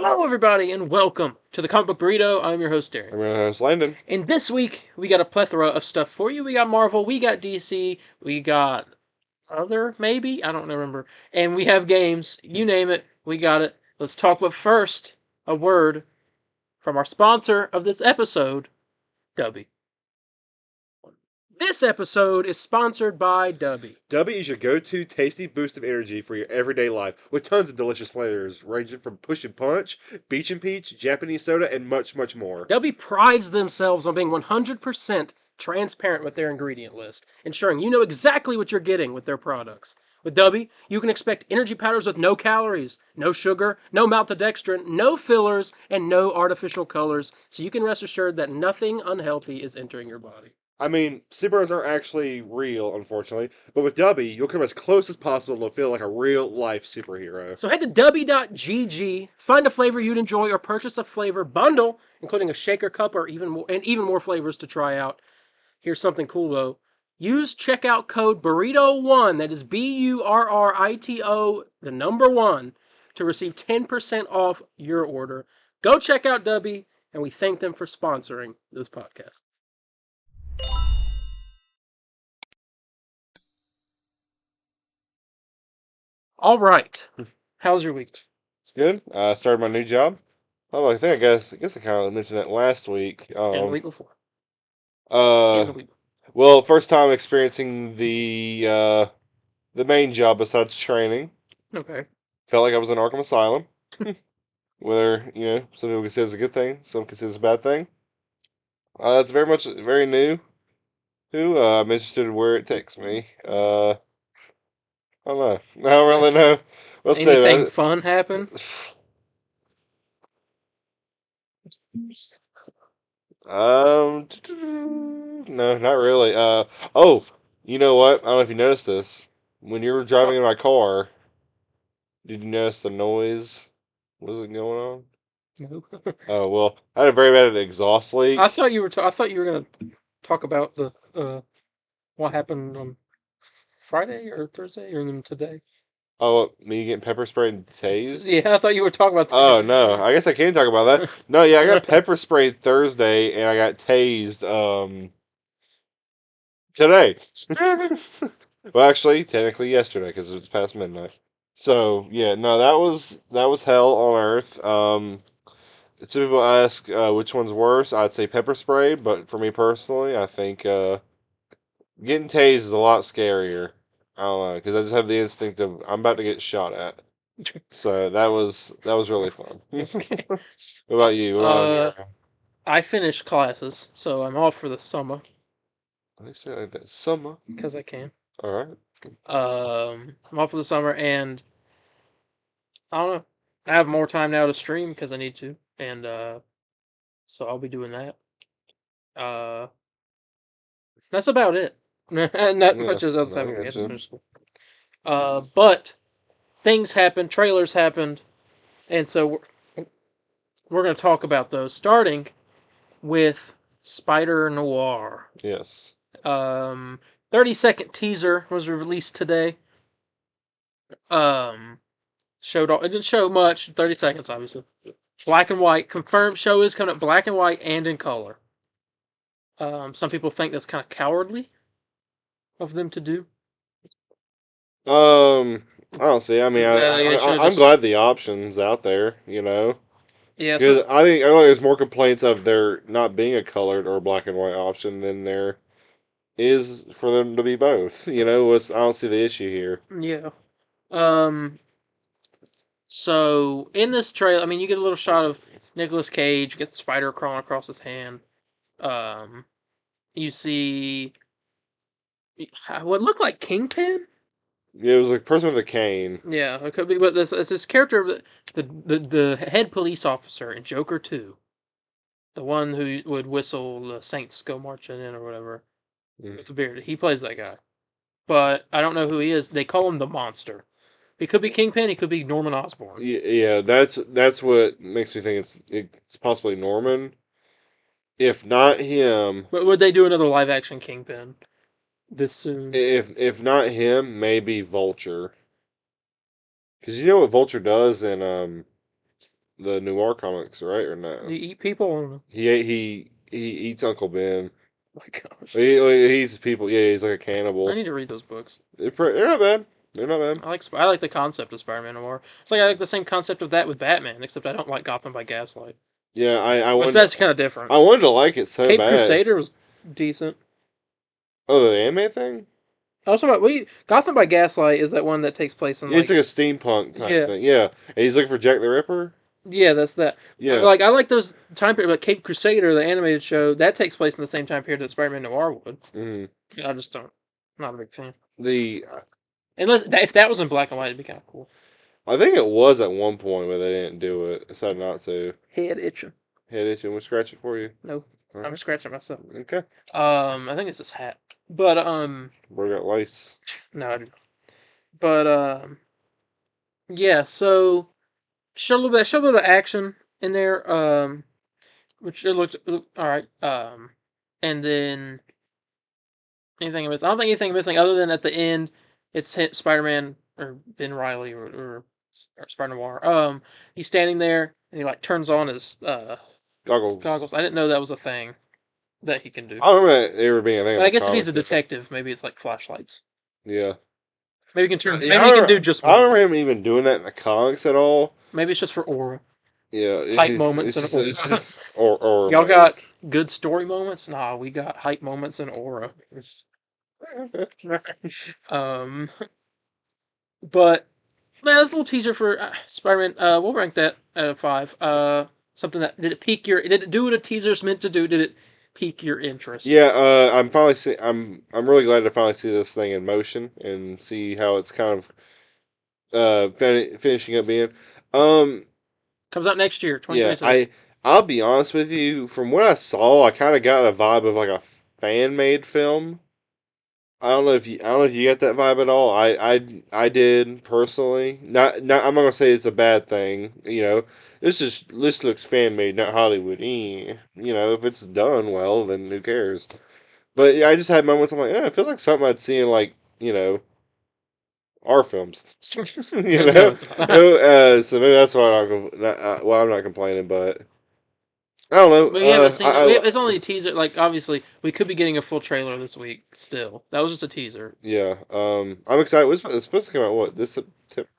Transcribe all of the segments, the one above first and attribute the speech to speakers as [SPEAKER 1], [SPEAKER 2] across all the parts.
[SPEAKER 1] Hello, everybody, and welcome to the Comic Book Burrito. I'm your host, Darien.
[SPEAKER 2] I'm your host, Landon.
[SPEAKER 1] And this week, we got a plethora of stuff for you. We got Marvel, we got DC, we got other, maybe? I don't remember. And we have games. You name it, we got it. Let's talk, but first, a word from our sponsor of this episode, Dubby. This episode is sponsored by Dubby.
[SPEAKER 2] Dubby is your go-to tasty boost of energy for your everyday life, with tons of delicious flavors, ranging from Push and Punch, Beach and Peach, Japanese soda, and much, much more.
[SPEAKER 1] Dubby prides themselves on being 100% transparent with their ingredient list, ensuring you know exactly what you're getting with their products. With Dubby, you can expect energy powders with no calories, no sugar, no maltodextrin, no fillers, and no artificial colors, so you can rest assured that nothing unhealthy is entering your body.
[SPEAKER 2] I mean, superheroes aren't actually real, unfortunately, but with Dubby, you'll come as close as possible to feel like a real-life superhero.
[SPEAKER 1] So head to dubby.gg, find a flavor you'd enjoy, or purchase a flavor bundle, including a shaker cup or even more flavors to try out. Here's something cool though. Use checkout code Burrito1, that is BURRITO, the number 1, to receive 10% off your order. Go check out Dubby, and we thank them for sponsoring this podcast. All right. How's your week?
[SPEAKER 2] It's good. I started my new job. Oh, I guess I kind of mentioned that last week.
[SPEAKER 1] And the week before.
[SPEAKER 2] Uh,
[SPEAKER 1] And the week before.
[SPEAKER 2] well, first time experiencing the main job besides training.
[SPEAKER 1] Okay.
[SPEAKER 2] Felt like I was in Arkham Asylum. Whether, some people consider it a good thing, some consider it a bad thing. It's very new. I'm interested in where it takes me. I don't know. I don't really know. Let's
[SPEAKER 1] Anything
[SPEAKER 2] say
[SPEAKER 1] fun happen?
[SPEAKER 2] no, not really. Oh, you know what? I don't know if you noticed this. When you were driving in my car, did you notice the noise? What was it going on?
[SPEAKER 1] No.
[SPEAKER 2] Oh well, I had a very bad exhaust leak.
[SPEAKER 1] I thought you were gonna talk about the what happened on Friday or Thursday or even today.
[SPEAKER 2] Oh, me getting pepper sprayed and tased?
[SPEAKER 1] Yeah, I thought you were talking about that.
[SPEAKER 2] Oh no, I guess I can talk about that. No, yeah, I got pepper sprayed Thursday and I got tased today. Well, actually, technically yesterday because it's past midnight. So yeah, no, that was hell on earth. Some people ask which one's worse. I'd say pepper spray, but for me personally, I think getting tased is a lot scarier. I don't know because I just have the instinct of I'm about to get shot at. So that was really fun. What about you? What about you?
[SPEAKER 1] I finished classes, so I'm off for the summer
[SPEAKER 2] Let me say it like that. Summer.
[SPEAKER 1] because I can.
[SPEAKER 2] All right.
[SPEAKER 1] I'm off for the summer, and I don't know. I have more time now to stream because I need to, and so I'll be doing that. Uh, that's about it. Not
[SPEAKER 2] Yeah,
[SPEAKER 1] much else
[SPEAKER 2] I
[SPEAKER 1] happened. We had to
[SPEAKER 2] gotcha.
[SPEAKER 1] finish school. But things happened, trailers happened, and so we're going to talk about those, starting with Spider-Noir.
[SPEAKER 2] Yes.
[SPEAKER 1] 30-second teaser was released today. Showed all, it didn't show much, 30 seconds obviously. Black and white, confirmed show is coming up black and white and in color. Some people think that's kind of cowardly of them to do.
[SPEAKER 2] I don't see. I mean, I'm
[SPEAKER 1] Just,
[SPEAKER 2] glad the option's out there.
[SPEAKER 1] yeah,
[SPEAKER 2] Because I think there's more complaints of there not being a colored or black and white option than there is for them to be both. I don't see the issue here.
[SPEAKER 1] yeah. So in this trailer, I mean, you get a little shot of Nicolas Cage, get the spider crawling across his hand. You see what looked like Kingpin.
[SPEAKER 2] Yeah, it was like a person with a cane.
[SPEAKER 1] Yeah, it could be, but this character, the head police officer in Joker 2, the one who would whistle the Saints go marching in or whatever with the beard. He plays that guy, but I don't know who he is. They call him the Monster. He could be Kingpin. He could be Norman Osborn.
[SPEAKER 2] Yeah, that's what makes me think it's possibly Norman. If not him,
[SPEAKER 1] But would they do another live action Kingpin this soon?
[SPEAKER 2] if not him, maybe Vulture. Because you know what Vulture does in the Noir comics, right or no?
[SPEAKER 1] You eat people?
[SPEAKER 2] He eats Uncle Ben.
[SPEAKER 1] Oh my gosh.
[SPEAKER 2] He eats people. Yeah, he's like a
[SPEAKER 1] I
[SPEAKER 2] cannibal.
[SPEAKER 1] need to read those books.
[SPEAKER 2] They're not bad. They're not bad.
[SPEAKER 1] I like the concept of Spider-Man Noir. It's like I like the same concept of that with Batman, except I don't like Gotham by Gaslight.
[SPEAKER 2] Yeah,
[SPEAKER 1] Which that's kind of different.
[SPEAKER 2] I wanted to like it so
[SPEAKER 1] Cape
[SPEAKER 2] bad.
[SPEAKER 1] Crusader was decent.
[SPEAKER 2] Oh, the anime thing?
[SPEAKER 1] I was talking about Gotham by Gaslight is that one that takes place in
[SPEAKER 2] Yeah, it's
[SPEAKER 1] like
[SPEAKER 2] like a steampunk type
[SPEAKER 1] yeah
[SPEAKER 2] thing. Yeah, and he's looking for Jack the Ripper.
[SPEAKER 1] yeah that's that.
[SPEAKER 2] Yeah.
[SPEAKER 1] Like I like those time period, but Cape Crusader, the animated show, that takes place in the same time period that Spider-Man Noir would.
[SPEAKER 2] Mm.
[SPEAKER 1] I just don't. I'm not a big fan.
[SPEAKER 2] The
[SPEAKER 1] Unless if that was in black and white, it'd be kind of cool.
[SPEAKER 2] I think it was at one point, but they didn't do it. Decided not to.
[SPEAKER 1] Head itching.
[SPEAKER 2] Head itching. We'll scratch it for you.
[SPEAKER 1] No,
[SPEAKER 2] All
[SPEAKER 1] I'm
[SPEAKER 2] right.
[SPEAKER 1] scratching myself.
[SPEAKER 2] Okay.
[SPEAKER 1] I think it's this hat, but
[SPEAKER 2] We got lice.
[SPEAKER 1] no, I do not. But yeah. So show a little bit of action in there. Which it looked all right. And then anything I missed? I don't think anything missing other than at the end, it's hit Spider-Man or Ben Riley or Spider-Noir. He's standing there and he like turns on his
[SPEAKER 2] Goggles.
[SPEAKER 1] goggles. I didn't know that was a thing that he can do.
[SPEAKER 2] I don't remember it ever being a thing.
[SPEAKER 1] But I guess if he's a detective, maybe it's like flashlights.
[SPEAKER 2] Yeah.
[SPEAKER 1] Maybe he can turn.
[SPEAKER 2] Yeah,
[SPEAKER 1] Maybe he can do just
[SPEAKER 2] I don't
[SPEAKER 1] one.
[SPEAKER 2] remember him even doing that in the comics at all.
[SPEAKER 1] Maybe it's just for aura.
[SPEAKER 2] Yeah.
[SPEAKER 1] Hype moments
[SPEAKER 2] it's
[SPEAKER 1] and
[SPEAKER 2] just,
[SPEAKER 1] aura.
[SPEAKER 2] it's just, or
[SPEAKER 1] Y'all got good story moments? Nah, we got hype moments and aura. um, but man, that's a little teaser for Spider-Man. We'll rank that out of 5. Something that did it pique your? Did it do what a teaser's meant to do? Did it pique your interest?
[SPEAKER 2] Yeah, I'm really glad to finally see this thing in motion and see how it's kind of finishing up being. Um,
[SPEAKER 1] Comes out next year,
[SPEAKER 2] yeah,
[SPEAKER 1] 2026.
[SPEAKER 2] I'll be honest with you. From what I saw, I kind of got a vibe of like a fan made film. I don't know if you get that vibe at all. I did personally. Not. I'm not gonna say it's a bad thing. You know, this looks fan made, not Hollywood. You know, if it's done well, then who cares? But yeah, I just had moments. I'm like, yeah, it feels like something I'd see in like our films. you
[SPEAKER 1] No,
[SPEAKER 2] know,
[SPEAKER 1] it's not.
[SPEAKER 2] so maybe that's why I'm not complaining. But I don't know.
[SPEAKER 1] But we haven't seen. It's only a teaser. Like obviously, we could be getting a full trailer this week. Still, that was just a teaser.
[SPEAKER 2] Yeah. I'm excited. It's supposed to come out what this September?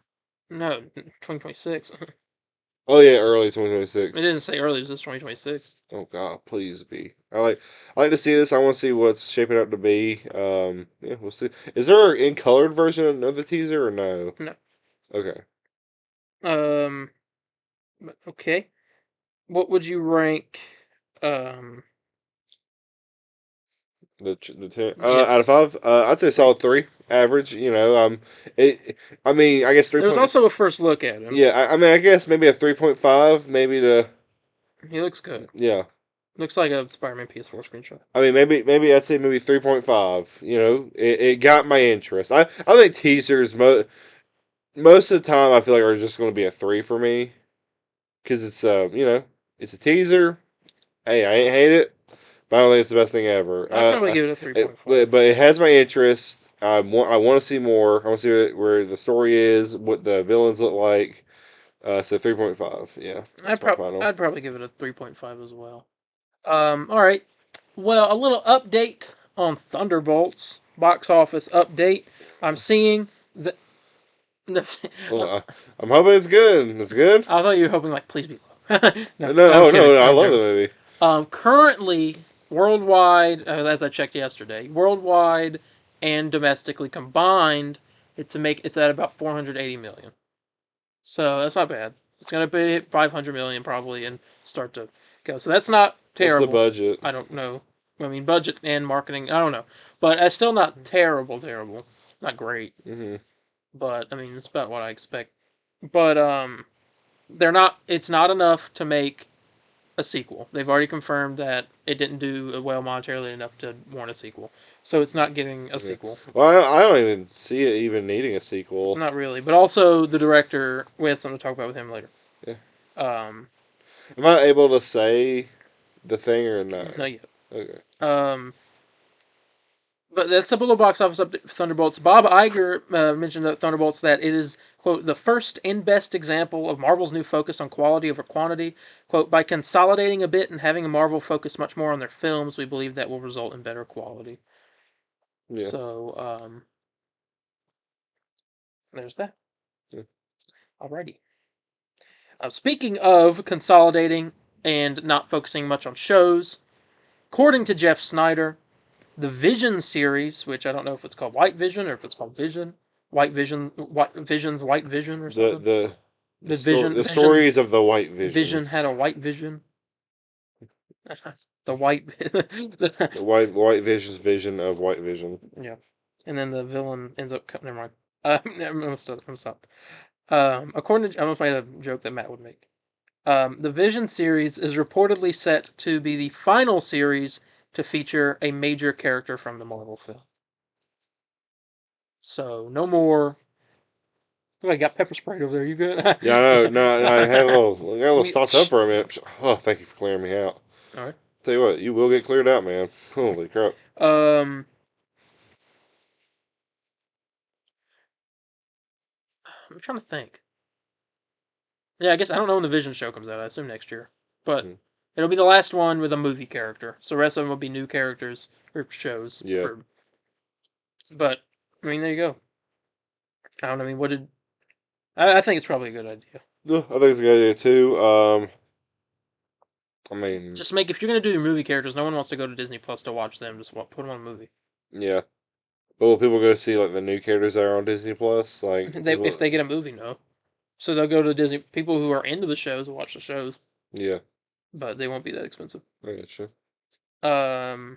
[SPEAKER 1] No, 2026.
[SPEAKER 2] Oh yeah, early
[SPEAKER 1] It
[SPEAKER 2] 2026.
[SPEAKER 1] didn't say early. It's just 2026.
[SPEAKER 2] Oh God, please be. I like to see this. I want to see what's shaping up to be. Yeah, we'll see. Is there an in colored version of the teaser or no?
[SPEAKER 1] No.
[SPEAKER 2] Okay.
[SPEAKER 1] Um. Okay. What would you rank? Um.
[SPEAKER 2] The 10 out of
[SPEAKER 1] Yes.
[SPEAKER 2] 5, I'd say solid 3, average. You know, it. I mean, I guess 3.
[SPEAKER 1] There was also a first look at him.
[SPEAKER 2] Yeah, I mean, I guess maybe a 3.5, maybe to
[SPEAKER 1] He looks good.
[SPEAKER 2] yeah.
[SPEAKER 1] Looks like a Spider-Man PS4 screenshot.
[SPEAKER 2] I mean, maybe I'd say maybe 3.5. You know, it got my interest. I think teasers most of the time I feel like are just going to be a 3 for me because it's it's a teaser. Hey, I ain't hate it, but I don't think it's the best thing ever.
[SPEAKER 1] I'd probably give it a 3.5.
[SPEAKER 2] But it has my interest. I want to see more. I want to see where the story is, what the villains look like. So 3.5. Yeah, that's my final.
[SPEAKER 1] I'd probably give it a 3.5 as well. All right. Well, a little update on Thunderbolts box office update. I'm seeing that.
[SPEAKER 2] Well, I'm hoping it's good. It's good.
[SPEAKER 1] I thought you were hoping like, please be low.
[SPEAKER 2] No,
[SPEAKER 1] I'm
[SPEAKER 2] no,
[SPEAKER 1] kidding.
[SPEAKER 2] I
[SPEAKER 1] I'm
[SPEAKER 2] love the
[SPEAKER 1] joking.
[SPEAKER 2] movie.
[SPEAKER 1] Currently, worldwide, as I checked yesterday, worldwide and domestically combined, it's at about 480 million. So that's not bad. It's gonna be 500 million probably and start to go. So that's not terrible.
[SPEAKER 2] What's the budget?
[SPEAKER 1] I don't know. I mean, budget and marketing, I don't know, but it's still not terrible. Terrible, not great.
[SPEAKER 2] Mm-hmm.
[SPEAKER 1] But I mean, it's about what I expect. But they're not. It's not enough to make a sequel. They've already confirmed that it didn't do well monetarily enough to warrant a sequel. So it's not getting a sequel.
[SPEAKER 2] Well, I don't even see it even needing a sequel.
[SPEAKER 1] Not really. But also the director, we have something to talk about with him later.
[SPEAKER 2] Yeah.
[SPEAKER 1] Um,
[SPEAKER 2] Am I able to say the thing or not?
[SPEAKER 1] not yet.
[SPEAKER 2] Okay.
[SPEAKER 1] But that's a little box office update for Thunderbolts. Bob Iger mentioned at Thunderbolts that it is, quote, the first and best example of Marvel's new focus on quality over quantity. Quote, by consolidating a bit and having Marvel focus much more on their films, we believe that will result in better quality.
[SPEAKER 2] Yeah.
[SPEAKER 1] So, there's that.
[SPEAKER 2] Yeah.
[SPEAKER 1] Alrighty. Speaking of consolidating and not focusing much on shows, according to Jeff Snyder, the Vision series, which I don't know if it's called White Vision or if it's called Vision, Vision's White Vision or
[SPEAKER 2] The
[SPEAKER 1] something.
[SPEAKER 2] the
[SPEAKER 1] The Vision,
[SPEAKER 2] the
[SPEAKER 1] Vision,
[SPEAKER 2] stories of the White Vision.
[SPEAKER 1] Vision had a white vision. The white,
[SPEAKER 2] The White Vision's vision of White Vision.
[SPEAKER 1] yeah, and then the villain ends up. Never mind. I'm gonna stop. According to, I'm gonna find a joke that Matt would make. The Vision series is reportedly set to be the final series to feature a major character from the Marvel film. So no more. Oh, I got pepper sprayed over there. You good?
[SPEAKER 2] Yeah, I know. No, I had I got a little
[SPEAKER 1] We-
[SPEAKER 2] stopped up for a minute. Oh, thank you for clearing me out.
[SPEAKER 1] All right.
[SPEAKER 2] Tell you what, you will get cleared out, man. Holy crap.
[SPEAKER 1] I'm trying to think. Yeah, I guess I don't know when the Vision show comes out. I assume next year, but
[SPEAKER 2] Hmm.
[SPEAKER 1] it'll be the last one with a movie character. So the rest of them will be new characters or shows.
[SPEAKER 2] Yeah.
[SPEAKER 1] But I mean, there you go. I don't know. I mean, what did I think it's probably a good idea.
[SPEAKER 2] Yeah, I think it's a good idea too. I mean,
[SPEAKER 1] Just make if you're gonna do your movie characters, no one wants to go to Disney Plus to watch them. Just put them on a movie.
[SPEAKER 2] yeah. But will people go see like the new characters that are on Disney Plus? Like,
[SPEAKER 1] If they get a movie, no. So they'll go to Disney. People who are into the shows will watch the shows,
[SPEAKER 2] yeah,
[SPEAKER 1] but they won't be that expensive.
[SPEAKER 2] I get you.
[SPEAKER 1] All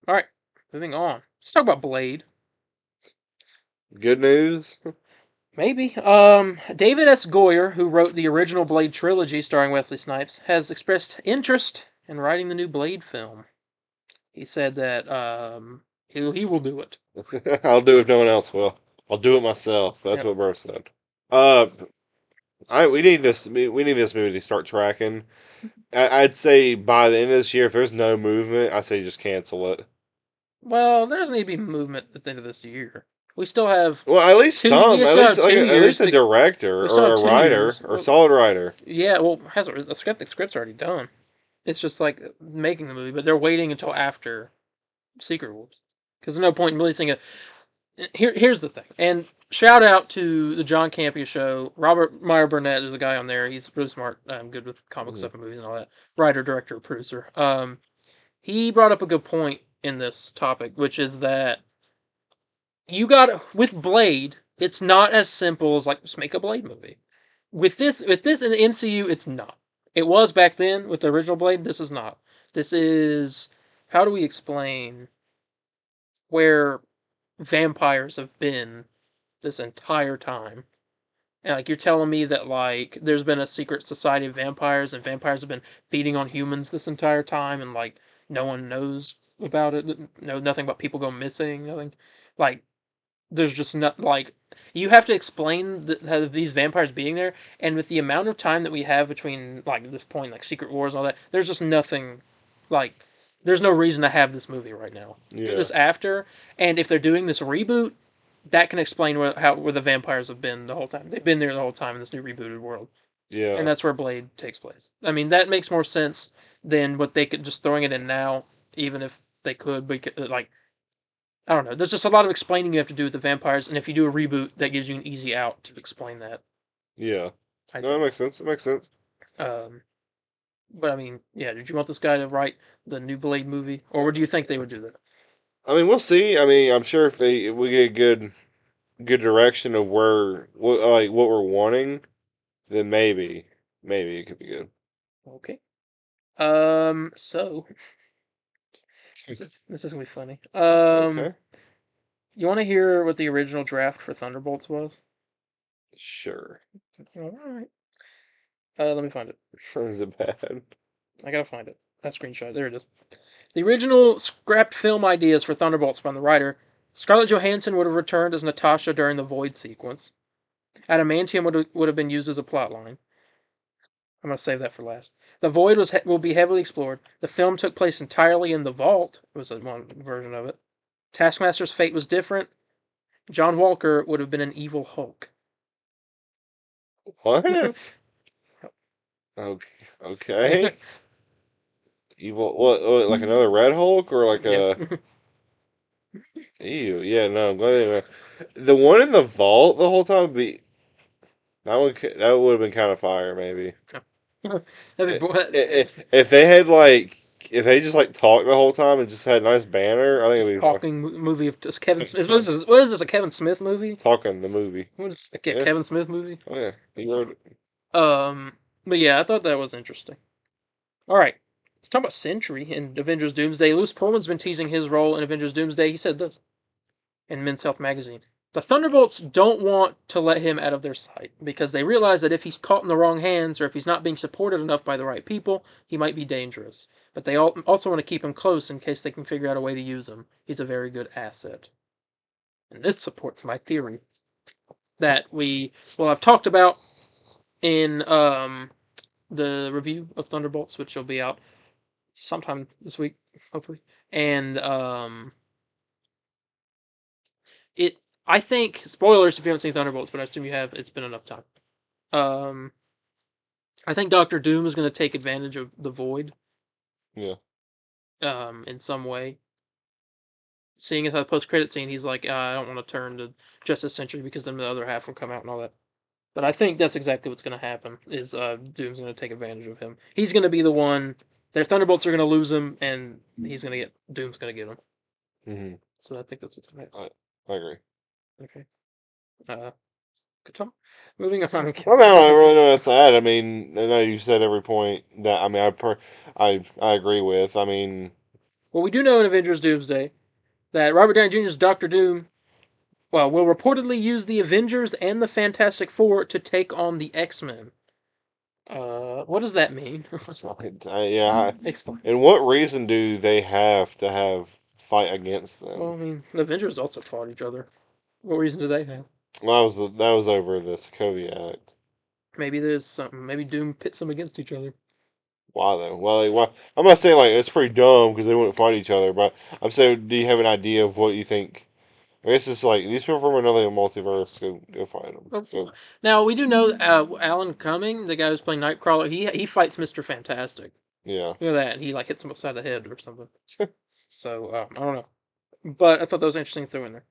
[SPEAKER 1] right, moving on. Let's talk about Blade.
[SPEAKER 2] Good news.
[SPEAKER 1] Maybe. David S. Goyer, who wrote the original Blade trilogy starring Wesley Snipes, has expressed interest in writing the new Blade film. He said that he will do it.
[SPEAKER 2] I'll do it if no one else will. I'll do it myself. That's
[SPEAKER 1] Yep.
[SPEAKER 2] what Burr said. Uh, we need this. We need this movie to start tracking. I'd say by the end of this year, if there's no movement, I say just cancel it.
[SPEAKER 1] Well, there doesn't need to be movement at the end of this year. We still have
[SPEAKER 2] Well, at least
[SPEAKER 1] two.
[SPEAKER 2] some.
[SPEAKER 1] We
[SPEAKER 2] At
[SPEAKER 1] still
[SPEAKER 2] least
[SPEAKER 1] have
[SPEAKER 2] like
[SPEAKER 1] 2
[SPEAKER 2] at least
[SPEAKER 1] years.
[SPEAKER 2] a director
[SPEAKER 1] we still
[SPEAKER 2] or
[SPEAKER 1] have
[SPEAKER 2] a
[SPEAKER 1] 2
[SPEAKER 2] writer
[SPEAKER 1] years.
[SPEAKER 2] or a solid writer.
[SPEAKER 1] Yeah, well, the script's already done. It's just like making the movie, but they're waiting until after Secret Wars because there's no point in releasing a. Here's the thing, and shout out to the John Campea show. Robert Meyer Burnett is a guy on there. He's really smart, good with comic stuff and movies and all that. Writer, director, producer. He brought up a good point in this topic, which is that you got with Blade. It's not as simple as like just make a Blade movie. With this in the MCU, it's not. It was back then with the original Blade. This is not. This is how do we explain where vampires have been this entire time? And like you're telling me that like there's been a secret society of vampires and vampires have been feeding on humans this entire time and like no one knows about it. No, nothing but people go missing. Nothing like there's just not like you have to explain these vampires being there, and with the amount of time that we have between like this point, like Secret Wars and all that, there's just nothing like there's no reason to have this movie right now. Do
[SPEAKER 2] Yeah,
[SPEAKER 1] this after, and if they're doing this reboot, that can explain where the vampires have been the whole time. They've been there the whole time in this new rebooted world, and
[SPEAKER 2] yeah,
[SPEAKER 1] that's where Blade takes place. I mean, that makes more sense than what they could just throwing it in now, even if they could. But like I don't know. There's just a lot of explaining you have to do with the vampires, and if you do a reboot, that gives you an easy out to explain that.
[SPEAKER 2] yeah.
[SPEAKER 1] I
[SPEAKER 2] No, that
[SPEAKER 1] think.
[SPEAKER 2] makes sense. It makes sense.
[SPEAKER 1] Um, but I mean, yeah. Did you want this guy to write the new Blade movie, or do you think they would do that?
[SPEAKER 2] I mean, we'll see. I mean, I'm sure if we get good direction of what we're wanting, then maybe it could be good.
[SPEAKER 1] Okay. So this is gonna be funny.
[SPEAKER 2] Okay,
[SPEAKER 1] You want to hear what the original draft for Thunderbolts was?
[SPEAKER 2] sure.
[SPEAKER 1] All right. Let me find it.
[SPEAKER 2] Is it bad?
[SPEAKER 1] I gotta find it. That screenshot. There it is. The original scrapped film ideas for Thunderbolts from the writer. Scarlett Johansson would have returned as Natasha during the Void sequence. Adamantium would have been used as a plot line. I'm going to save that for last. The Void will be heavily explored. The film took place entirely in the Vault. Was one version of it. Taskmaster's fate was different. John Walker would have been an evil Hulk.
[SPEAKER 2] What? Okay. Evil. What? Like another Red Hulk or like a?
[SPEAKER 1] Yep.
[SPEAKER 2] Ew. Yeah. No. I'm glad the one in the vault the whole time would be that one. That would have been kind of fire, maybe.
[SPEAKER 1] That'd be
[SPEAKER 2] If they had like, if they just like talked the whole time and just had a nice banner, I think it'd be fun.
[SPEAKER 1] talking movie of just Kevin Smith. What is this? A Kevin Smith movie?
[SPEAKER 2] Talking the movie.
[SPEAKER 1] What is a
[SPEAKER 2] Yeah.
[SPEAKER 1] Kevin Smith movie?
[SPEAKER 2] Oh yeah. He wrote it.
[SPEAKER 1] But yeah, I thought that was interesting. All right, let's talk about Sentry in Avengers Doomsday. Lewis Pullman's been teasing his role in Avengers Doomsday. He said this in Men's Health magazine. The Thunderbolts don't want to let him out of their sight because they realize that if he's caught in the wrong hands or if he's not being supported enough by the right people, he might be dangerous. But they also want to keep him close in case they can figure out a way to use him. He's a very good asset. And this supports my theory that I've talked about in the review of Thunderbolts, which will be out sometime this week, hopefully. And I think, spoilers if you haven't seen Thunderbolts, but I assume you have. It's been enough time. I think Doctor Doom is going to take advantage of the Void.
[SPEAKER 2] Yeah.
[SPEAKER 1] In some way. Seeing as how the post-credit scene, he's like, I don't want to turn to Justice Century because then the other half will come out and all that. But I think that's exactly what's going to happen, is Doom's going to take advantage of him. He's going to be the one, their Thunderbolts are going to lose him, and Doom's going to get him.
[SPEAKER 2] Mm-hmm.
[SPEAKER 1] So I think that's what's going to happen.
[SPEAKER 2] I agree.
[SPEAKER 1] Okay. Good talk. Moving on.
[SPEAKER 2] Well, I don't really know what to add. I mean, I know you said every point that I mean, I agree with. I mean,
[SPEAKER 1] well, we do know in Avengers Doomsday that Robert Downey Jr.'s Doctor Doom, will reportedly use the Avengers and the Fantastic Four to take on the X-Men. What does that mean?
[SPEAKER 2] yeah.
[SPEAKER 1] Explain.
[SPEAKER 2] And what reason do they have to have fight against them?
[SPEAKER 1] Well, I mean, the Avengers also fought each other. What reason do they have?
[SPEAKER 2] Well, that was over the Sokovia Act.
[SPEAKER 1] Maybe there's something. Maybe Doom pits them against each other.
[SPEAKER 2] Why though? Well, why? I'm not saying like it's pretty dumb because they wouldn't fight each other, but I'm saying, do you have an idea of what you think? I guess it's like these people from another multiverse go fight them. So.
[SPEAKER 1] Now we do know Alan Cumming, the guy who's playing Nightcrawler, he fights Mr. Fantastic.
[SPEAKER 2] Yeah.
[SPEAKER 1] You know that, and he like hits him upside the head or something. So I don't know, but I thought that was interesting to throw in there.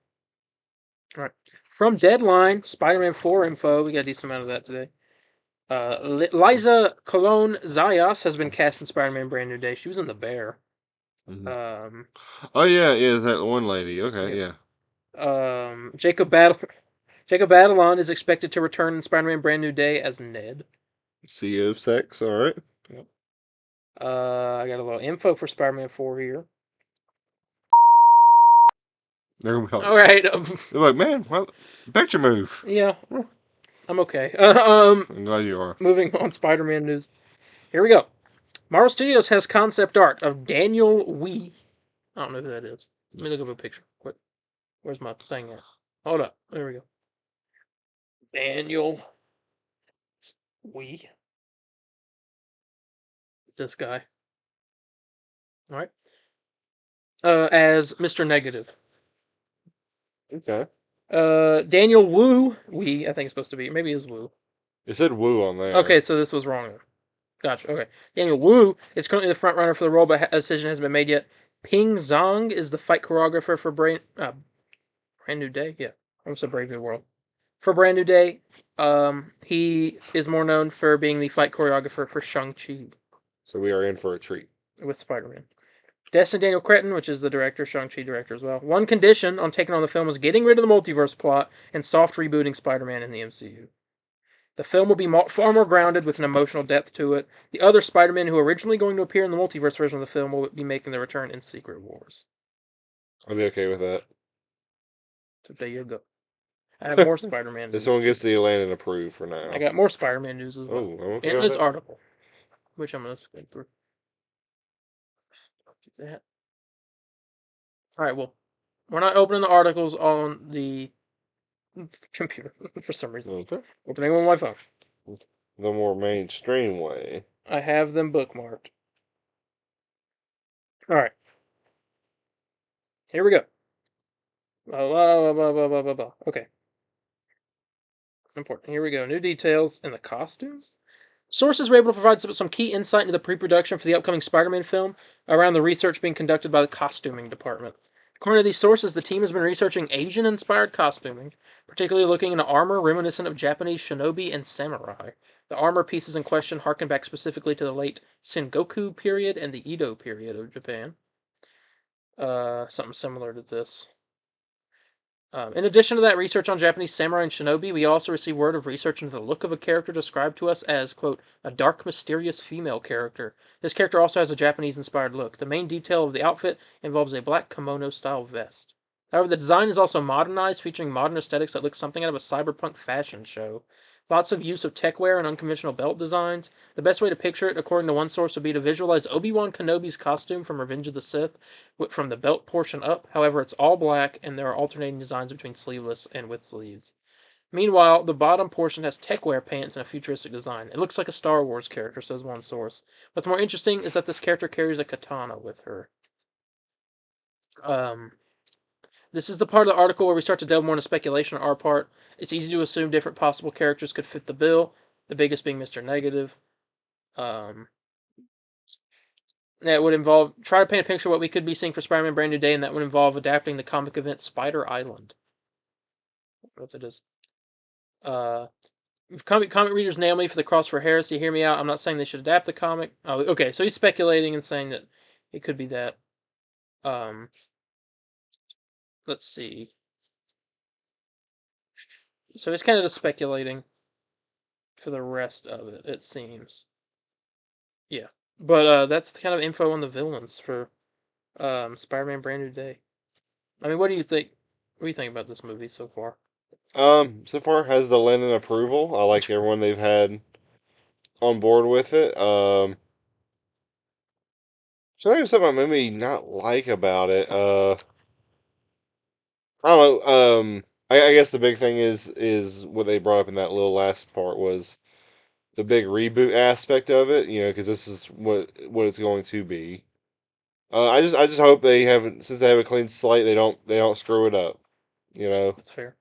[SPEAKER 1] All right, from Deadline, Spider-Man 4 info. We got a decent amount of that today. Liza Colon Zayas has been cast in Spider-Man Brand New Day. She was in The Bear.
[SPEAKER 2] Mm-hmm. Oh yeah, that one lady. Okay,
[SPEAKER 1] yeah. Jacob Batalon is expected to return in Spider-Man Brand New Day as Ned.
[SPEAKER 2] CEO of Sex, alright.
[SPEAKER 1] Yep. I got a little info for Spider-Man 4 here.
[SPEAKER 2] They're gonna be
[SPEAKER 1] all right.
[SPEAKER 2] They're like, man, well, bet your move.
[SPEAKER 1] Yeah, I'm okay.
[SPEAKER 2] I'm glad you are.
[SPEAKER 1] Moving on, Spider-Man news. Here we go. Marvel Studios has concept art of Daniel Wee. I don't know who that is. Let me look up a picture. Quick. Where's my thing at? Hold up. There we go. Daniel Wee. This guy. All right. As Mr. Negative.
[SPEAKER 2] Okay.
[SPEAKER 1] Daniel Wu. I think it's supposed to be. Maybe it's Wu.
[SPEAKER 2] It said Wu on there.
[SPEAKER 1] Okay, so this was wrong. Gotcha. Okay. Daniel Wu is currently the front runner for the role, but a decision hasn't been made yet. Ping Zhang is the fight choreographer for Brand New Day. Yeah, I almost said Brave New World. For Brand New Day, he is more known for being the fight choreographer for Shang-Chi.
[SPEAKER 2] So we are in for a treat.
[SPEAKER 1] With Spider-Man. Destin Daniel Cretton, which is the director, Shang-Chi director as well. One condition on taking on the film is getting rid of the multiverse plot and soft rebooting Spider-Man in the MCU. The film will be far more grounded with an emotional depth to it. The other Spider-Men who were originally going to appear in the multiverse version of the film will be making their return in Secret Wars.
[SPEAKER 2] I'll be okay with that.
[SPEAKER 1] So there you go. I have more Spider-Man news.
[SPEAKER 2] This one gets the Landon approved for now.
[SPEAKER 1] I got more Spider-Man news as well.
[SPEAKER 2] Oh, okay.
[SPEAKER 1] In this article, which I'm going to skip through. That. All right, well, we're not opening the articles on the computer for some reason.
[SPEAKER 2] Okay.
[SPEAKER 1] Opening them on my phone.
[SPEAKER 2] The more mainstream way.
[SPEAKER 1] I have them bookmarked. All right. Here we go. Okay. Important. Here we go. New details in the costumes. Sources were able to provide some key insight into the pre-production for the upcoming Spider-Man film around the research being conducted by the costuming department. According to these sources, the team has been researching Asian-inspired costuming, particularly looking into armor reminiscent of Japanese shinobi and samurai. The armor pieces in question harken back specifically to the late Sengoku period and the Edo period of Japan. Something similar to this. In addition to that research on Japanese samurai and shinobi, we also received word of research into the look of a character described to us as, quote, a dark, mysterious female character. This character also has a Japanese-inspired look. The main detail of the outfit involves a black kimono-style vest. However, the design is also modernized, featuring modern aesthetics that look something out of a cyberpunk fashion show. Lots of use of techwear and unconventional belt designs. The best way to picture it, according to one source, would be to visualize Obi-Wan Kenobi's costume from Revenge of the Sith from the belt portion up. However, it's all black, and there are alternating designs between sleeveless and with sleeves. Meanwhile, the bottom portion has techwear pants and a futuristic design. It looks like a Star Wars character, says one source. What's more interesting is that this character carries a katana with her. This is the part of the article where we start to delve more into speculation on our part. It's easy to assume different possible characters could fit the bill, the biggest being Mr. Negative. That would involve, try to paint a picture of what we could be seeing for Spider-Man Brand New Day, and that would involve adapting the comic event Spider Island. I don't know what that is. Comic readers nail me for the cross for heresy. Hear me out. I'm not saying they should adapt the comic. Oh, okay, so he's speculating and saying that it could be that. Let's see. So he's kind of just speculating for the rest of it, it seems. Yeah. But that's the kind of info on the villains for Spider-Man Brand New Day. I mean, what do you think? What do you think about this movie so far?
[SPEAKER 2] So far has the Landon approval. I like everyone they've had on board with it. So there's something I maybe not like about it. I don't know. I guess the big thing is what they brought up in that little last part was the big reboot aspect of it. You know, because this is what it's going to be. I just hope they haven't, since they have a clean slate, they don't screw it up. You know.
[SPEAKER 1] That's fair.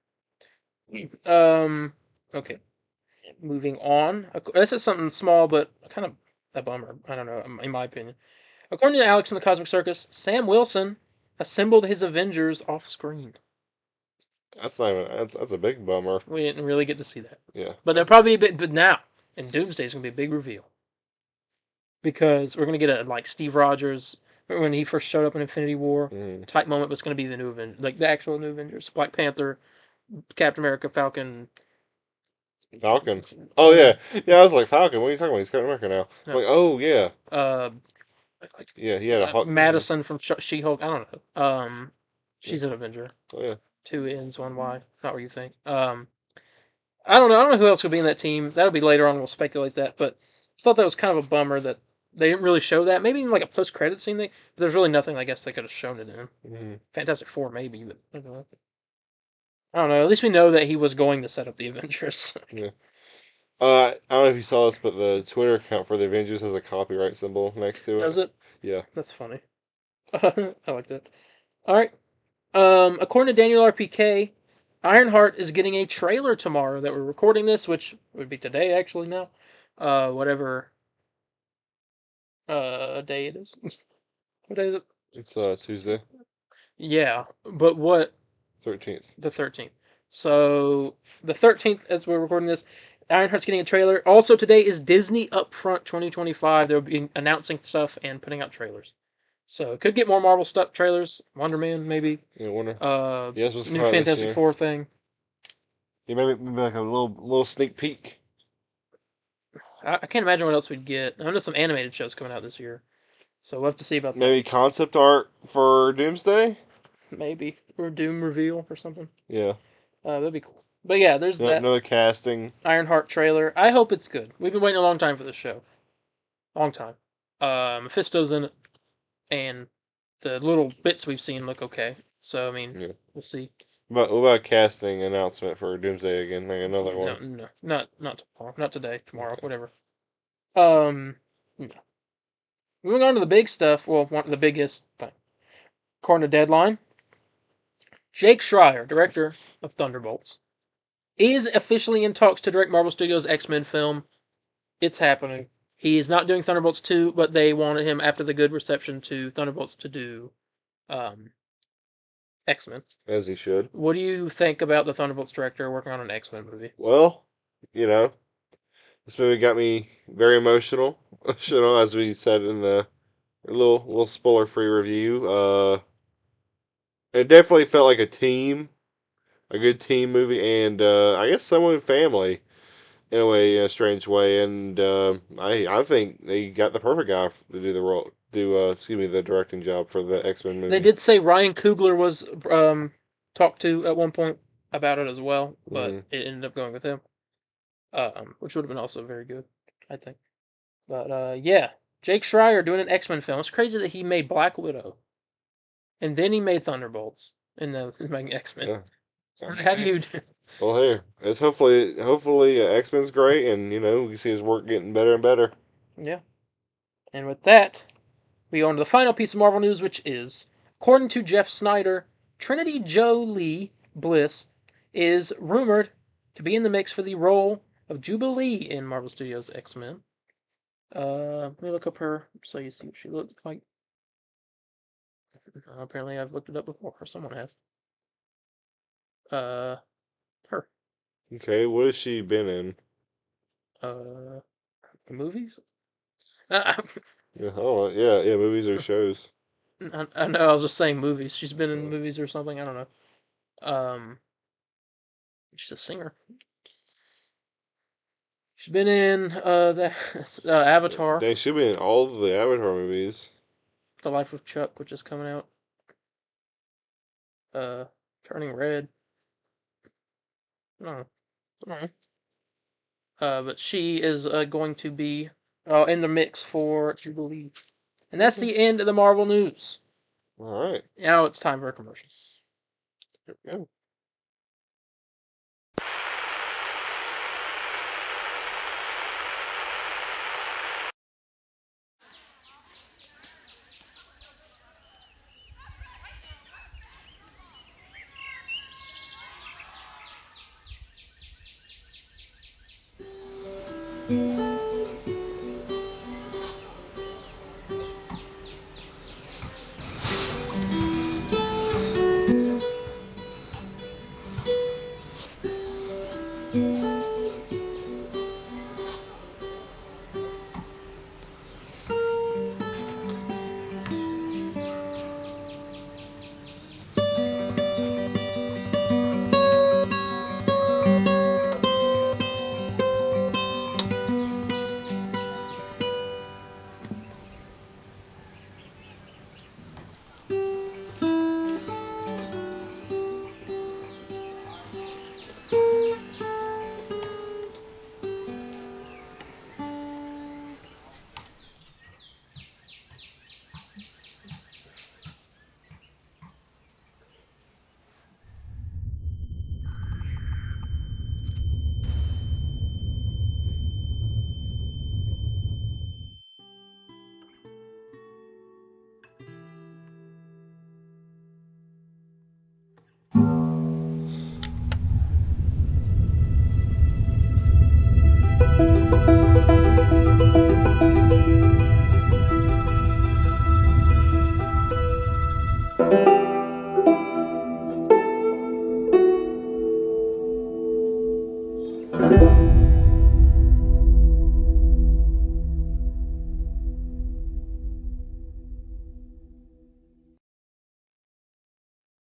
[SPEAKER 1] Okay. Moving on. This is something small, but kind of a bummer. I don't know, in my opinion. According to Alex from the Cosmic Circus, Sam Wilson assembled his Avengers off screen.
[SPEAKER 2] That's not even, that's a big bummer.
[SPEAKER 1] We didn't really get to see that.
[SPEAKER 2] Yeah.
[SPEAKER 1] But there'll probably be a bit, but now, in Doomsday, is going to be a big reveal. Because we're going to get a, like, Steve Rogers, when he first showed up in Infinity War, type moment, but it's going to be the new Avengers, like the actual new Avengers. Black Panther, Captain America, Falcon.
[SPEAKER 2] Falcon. Oh yeah, yeah. I was like Falcon. What are you talking about? He's Captain America now.
[SPEAKER 1] No.
[SPEAKER 2] I'm like, oh yeah.
[SPEAKER 1] Yeah,
[SPEAKER 2] he had a hot
[SPEAKER 1] Madison from She-Hulk. I don't know. She's an Avenger.
[SPEAKER 2] Oh yeah.
[SPEAKER 1] 2 N's, 1 Y. Not what you think. I don't know. I don't know who else could be in that team. That'll be later on. We'll speculate that. But I thought that was kind of a bummer that they didn't really show that. Maybe in like a post-credit scene thing. But there's really nothing. I guess they could have shown it in.
[SPEAKER 2] Mm-hmm.
[SPEAKER 1] Fantastic Four, maybe. But I don't know. At least we know that he was going to set up the Avengers.
[SPEAKER 2] Yeah. I don't know if you saw this, but the Twitter account for the Avengers has a copyright symbol next to it.
[SPEAKER 1] Does it?
[SPEAKER 2] Yeah.
[SPEAKER 1] That's funny. I like that. All right. According to Daniel RPK, Ironheart is getting a trailer tomorrow that we're recording this, which would be today actually now. Whatever day it is. What day is it?
[SPEAKER 2] It's Tuesday.
[SPEAKER 1] Yeah, but what?
[SPEAKER 2] 13th.
[SPEAKER 1] The 13th. So the 13th, as we're recording this, Ironheart's getting a trailer. Also today is Disney Upfront 2025. They'll be announcing stuff and putting out trailers. So it could get more Marvel stuff trailers. Wonder Man, maybe.
[SPEAKER 2] Yeah, Wonder.
[SPEAKER 1] Yes, new Fantastic Four thing.
[SPEAKER 2] Yeah, maybe like a little sneak peek.
[SPEAKER 1] I can't imagine what else we'd get. I know some animated shows coming out this year, so we'll have to see about that.
[SPEAKER 2] Maybe concept art for Doomsday.
[SPEAKER 1] Maybe or Doom reveal or something.
[SPEAKER 2] Yeah.
[SPEAKER 1] That'd be cool. But yeah, there's that.
[SPEAKER 2] Another casting.
[SPEAKER 1] Ironheart trailer. I hope it's good. We've been waiting a long time for this show. Long time. Mephisto's in it, and the little bits we've seen look okay. So I mean, we'll see.
[SPEAKER 2] But what about a casting announcement for Doomsday again? Like another one?
[SPEAKER 1] No, not tomorrow. Not today. Tomorrow, whatever. No. Moving on to the big stuff. Well, the biggest thing. According to Deadline, Jake Schreier, director of Thunderbolts, is officially in talks to direct Marvel Studios' X-Men film. It's happening. He is not doing Thunderbolts 2, but they wanted him, after the good reception to Thunderbolts, to do X-Men.
[SPEAKER 2] As he should.
[SPEAKER 1] What do you think about the Thunderbolts director working on an X-Men movie?
[SPEAKER 2] Well, you know, this movie got me very emotional. As we said in the little spoiler-free review. It definitely felt like a good team movie, and I guess somewhat family in a way, in a strange way. And I think they got the perfect guy to do the role, the directing job for the X-Men movie.
[SPEAKER 1] They did say Ryan Coogler was talked to at one point about it as well, but it ended up going with him, which would have been also very good, I think. But yeah, Jake Schreier doing an X-Men film. It's crazy that he made Black Widow, and then he made Thunderbolts, and now he's making X-Men.
[SPEAKER 2] Yeah.
[SPEAKER 1] How do you?
[SPEAKER 2] Well, here it's hopefully X-Men's great, and we can see his work getting better and better.
[SPEAKER 1] Yeah. And with that, we go on to the final piece of Marvel news, which is, according to Jeff Snyder, Trinity Jolie Bliss is rumored to be in the mix for the role of Jubilee in Marvel Studios' X-Men. Let me look up her so you see what she looks like. Apparently I've looked it up before, or someone has. Her.
[SPEAKER 2] Okay, what has she been in?
[SPEAKER 1] Movies?
[SPEAKER 2] Yeah, yeah, movies or shows.
[SPEAKER 1] I know, I was just saying movies. She's been in movies or something, I don't know. She's a singer. She's been in the Avatar,
[SPEAKER 2] Dang, she'll be in all of the Avatar movies.
[SPEAKER 1] The Life of Chuck, which is coming out. Turning Red. No, but she is going to be in the mix for Jubilee, and that's the end of the Marvel news.
[SPEAKER 2] All right.
[SPEAKER 1] Now it's time for a commercial.
[SPEAKER 2] Here we go.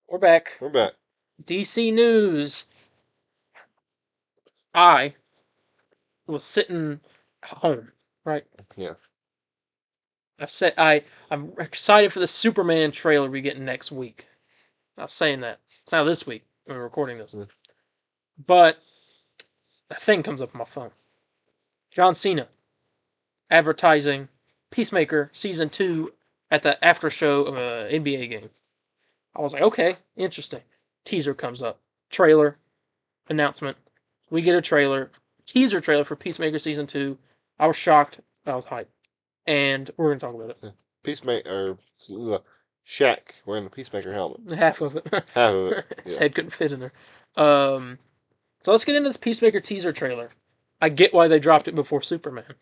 [SPEAKER 1] We're back.
[SPEAKER 2] We're back.
[SPEAKER 1] DC News. I was sitting home, right?
[SPEAKER 2] Yeah.
[SPEAKER 1] I'm excited for the Superman trailer we get next week. I'm saying that. It's not this week when we're recording this. But a thing comes up on my phone. John Cena advertising Peacemaker Season 2 at the after show of an NBA game. I was like, okay, interesting. Teaser comes up. Trailer. Announcement. We get a trailer. Teaser trailer for Peacemaker Season 2. I was shocked. I was hyped. And we're going to talk about it.
[SPEAKER 2] Shaq wearing the Peacemaker helmet.
[SPEAKER 1] Half of it.
[SPEAKER 2] Half of it.
[SPEAKER 1] His
[SPEAKER 2] Yeah.
[SPEAKER 1] head couldn't fit in there. So let's get into this Peacemaker teaser trailer. I get why they dropped it before Superman.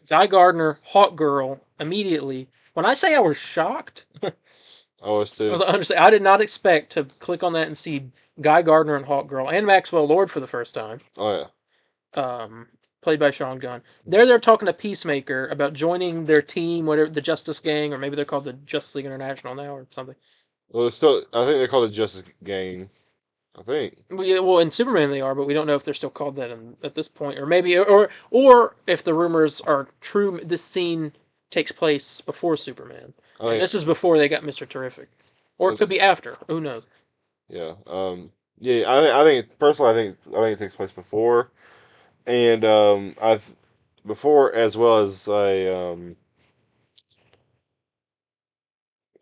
[SPEAKER 1] Guy Gardner, Hawk Girl, immediately. When I say I was shocked,
[SPEAKER 2] I was too.
[SPEAKER 1] I did not expect to click on that and see Guy Gardner and Hawk Girl and Maxwell Lord for the first time.
[SPEAKER 2] Oh yeah.
[SPEAKER 1] Played by Sean Gunn. They're talking to Peacemaker about joining their team, whatever, the Justice Gang, or maybe they're called the Justice League International now or something.
[SPEAKER 2] Well, it's still. I think they call it Justice Gang. I think.
[SPEAKER 1] Well, in Superman they are, but we don't know if they're still called that at this point, or maybe, or if the rumors are true. This scene takes place before Superman, and this is before they got Mr. Terrific, or it could be after. Who knows?
[SPEAKER 2] Yeah. Yeah. I think personally, I think it takes place before, and I've before as well as I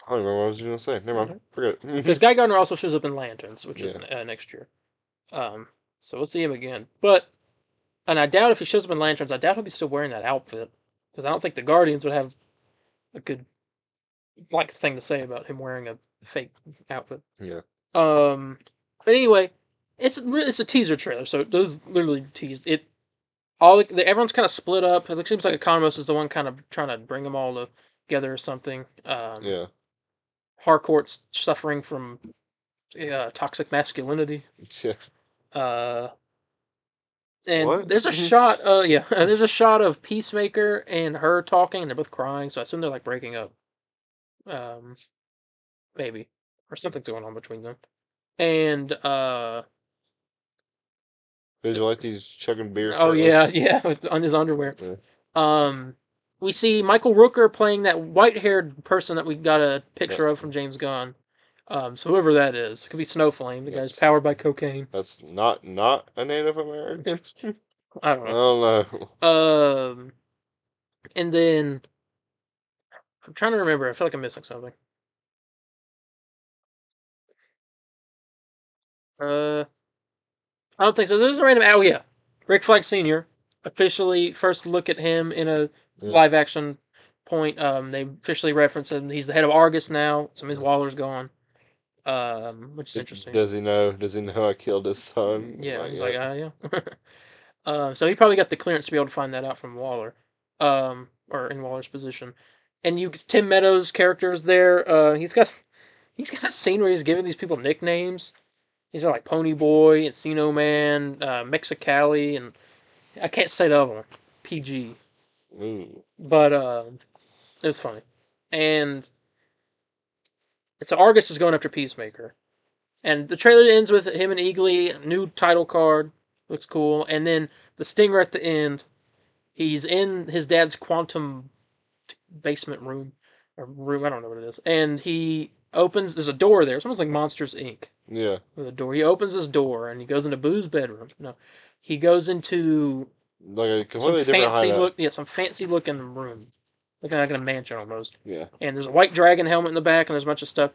[SPEAKER 2] don't remember what I was going to say. Never mind. Forget it.
[SPEAKER 1] Because Guy Gardner also shows up in Lanterns, which is next year. So we'll see him again. And I doubt if he shows up in Lanterns, I doubt he'll be still wearing that outfit. Because I don't think the Guardians would have a good thing to say about him wearing a fake outfit.
[SPEAKER 2] Yeah.
[SPEAKER 1] But anyway, it's a teaser trailer, so it does literally tease it. Everyone's kind of split up. It seems like Economos is the one kind of trying to bring them all together or something.
[SPEAKER 2] Yeah.
[SPEAKER 1] Harcourt's suffering from toxic masculinity.
[SPEAKER 2] Yeah.
[SPEAKER 1] And
[SPEAKER 2] what?
[SPEAKER 1] There's a shot. There's a shot of Peacemaker and her talking, and they're both crying. So I assume they're like breaking up. Maybe, or something's going on between them. And
[SPEAKER 2] Did you like these chugging beer?
[SPEAKER 1] Oh yeah, on his underwear. Yeah. We see Michael Rooker playing that white-haired person that we got a picture of from James Gunn. So whoever that is, it could be Snowflame. The guy's powered by cocaine.
[SPEAKER 2] That's not a Native American.
[SPEAKER 1] I don't know.
[SPEAKER 2] I don't know.
[SPEAKER 1] And then I'm trying to remember. I feel like I'm missing something. I don't think so. There's a random. Oh yeah, Rick Flag Sr. Officially first look at him in a live action point. They officially reference him. He's the head of Argus now. So Ms. Waller's gone. Which is interesting.
[SPEAKER 2] Does he know? Does he know I killed his son?
[SPEAKER 1] Yeah, he's like, yeah. So he probably got the clearance to be able to find that out from Waller, or in Waller's position. And Tim Meadows' character is there. He's got a scene where he's giving these people nicknames. He's like Pony Boy, Encino Man, Mexicali, and I can't say the other one. PG.
[SPEAKER 2] Ooh.
[SPEAKER 1] But it was funny. And so Argus is going after Peacemaker. And the trailer ends with him and Eagly, new title card. Looks cool. And then the stinger at the end. He's in his dad's quantum basement room. Or room, I don't know what it is. And he opens, there's a door there. It's almost like Monsters, Inc.
[SPEAKER 2] Yeah.
[SPEAKER 1] With a door. He opens his door and he goes into Boo's bedroom. No. He goes into
[SPEAKER 2] like a completely different hideout.
[SPEAKER 1] Some fancy looking room. Looking like a mansion almost.
[SPEAKER 2] Yeah.
[SPEAKER 1] And there's a white dragon helmet in the back and there's a bunch of stuff.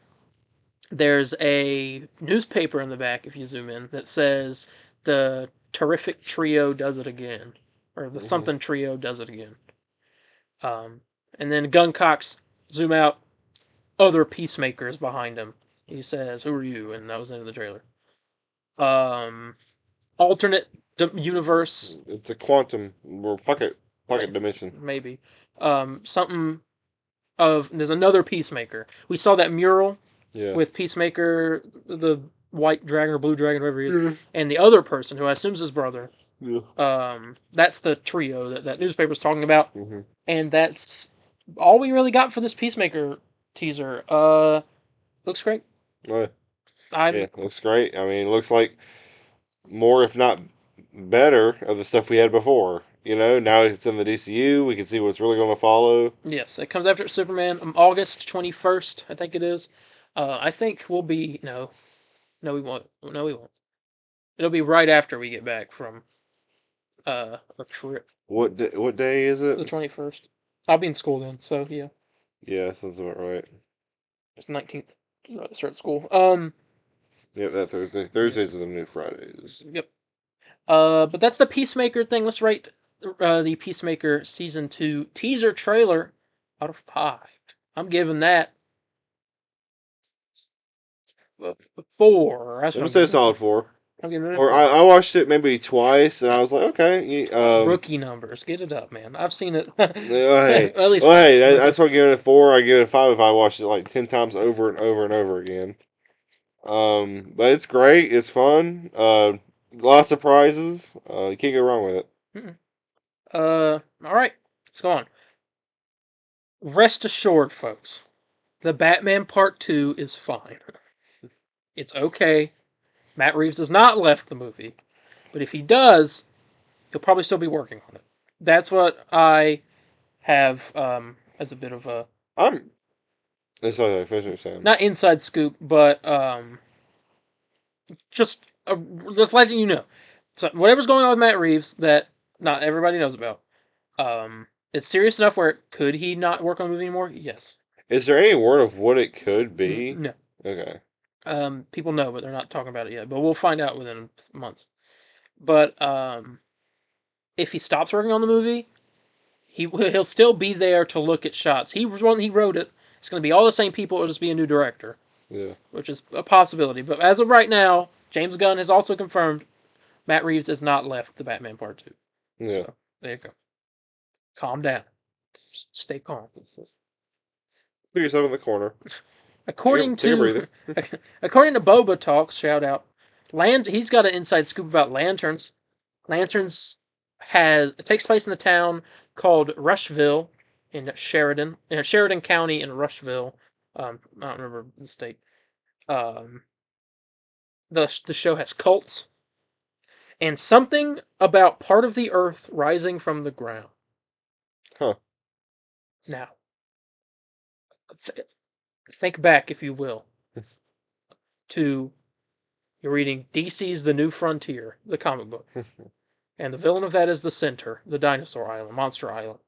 [SPEAKER 1] There's a newspaper in the back, if you zoom in, that says the Terrific Trio does it again. Or the something trio does it again. And then Guncocks, zoom out, other Peacemakers behind him. He says, "Who are you?" And that was the end of the trailer. Alternate universe.
[SPEAKER 2] It's a quantum or pocket dimension.
[SPEAKER 1] Maybe. Something of, there's another Peacemaker. We saw that mural with Peacemaker, the white dragon or blue dragon, whatever he is, and the other person who I assume is his brother. Yeah. That's the trio that newspaper's talking about. Mm-hmm. And that's all we really got for this Peacemaker teaser. Looks great.
[SPEAKER 2] Looks great. I mean, it looks like more, if not better, of the stuff we had before. You know, now it's in the DCU. We can see what's really going to follow.
[SPEAKER 1] Yes, it comes after Superman, August 21st, I think it is. I think we'll be no, we won't. No, we won't. It'll be right after we get back from a trip.
[SPEAKER 2] What day is it?
[SPEAKER 1] The 21st. I'll be in school then, so yeah.
[SPEAKER 2] Yeah, sounds about right.
[SPEAKER 1] It's the 19th. Start school.
[SPEAKER 2] Yep, that Thursday. Thursdays are the new Fridays.
[SPEAKER 1] Yep. But that's the Peacemaker thing. Let's rate the Peacemaker Season 2 teaser trailer out of 5. I'm giving that 4. That's
[SPEAKER 2] I'm
[SPEAKER 1] what
[SPEAKER 2] gonna
[SPEAKER 1] I'm
[SPEAKER 2] say a
[SPEAKER 1] giving.
[SPEAKER 2] solid 4.
[SPEAKER 1] I'm giving it a
[SPEAKER 2] Or
[SPEAKER 1] 4.
[SPEAKER 2] I watched it maybe twice, and I was like, okay.
[SPEAKER 1] Rookie numbers, get it up, man. I've seen it
[SPEAKER 2] Hey,
[SPEAKER 1] at least.
[SPEAKER 2] well, hey, that's why I give it a 4. I give it a 5 if I watched it like 10 times over and over and over again. But it's great. It's fun. A lot of surprises. You can't go wrong with it.
[SPEAKER 1] All right, let's go on. Rest assured, folks, the Batman Part 2 is fine. It's okay. Matt Reeves has not left the movie, but if he does, he'll probably still be working on it. That's what I have as a bit of a
[SPEAKER 2] I'm. It's like finish what you're saying.
[SPEAKER 1] not inside scoop, but just letting you know. So whatever's going on with Matt Reeves that not everybody knows about, it's serious enough where could he not work on the movie anymore? Yes.
[SPEAKER 2] Is there any word of what it could be?
[SPEAKER 1] No.
[SPEAKER 2] Okay.
[SPEAKER 1] People know, but they're not talking about it yet. But we'll find out within months. But if he stops working on the movie, he'll still be there to look at shots. He wrote it. It's going to be all the same people. It'll just be a new director,
[SPEAKER 2] Yeah.
[SPEAKER 1] which is a possibility. But as of right now, James Gunn has also confirmed Matt Reeves has not left the Batman Part 2.
[SPEAKER 2] Yeah.
[SPEAKER 1] So there you go. Calm down. Just stay calm.
[SPEAKER 2] Put yourself in the corner.
[SPEAKER 1] According
[SPEAKER 2] Take a
[SPEAKER 1] to
[SPEAKER 2] breather.
[SPEAKER 1] according to Boba Talks, shout out, he's got an inside scoop about lanterns. Lanterns it takes place in the town called Rushville in Sheridan County in Rushville. I don't remember the state. Um, the show has cults and something about part of the earth rising from the ground.
[SPEAKER 2] Huh.
[SPEAKER 1] Now, think back, if you will, to you're reading DC's The New Frontier, the comic book. And the villain of that is the Center, the dinosaur island, Monster Island.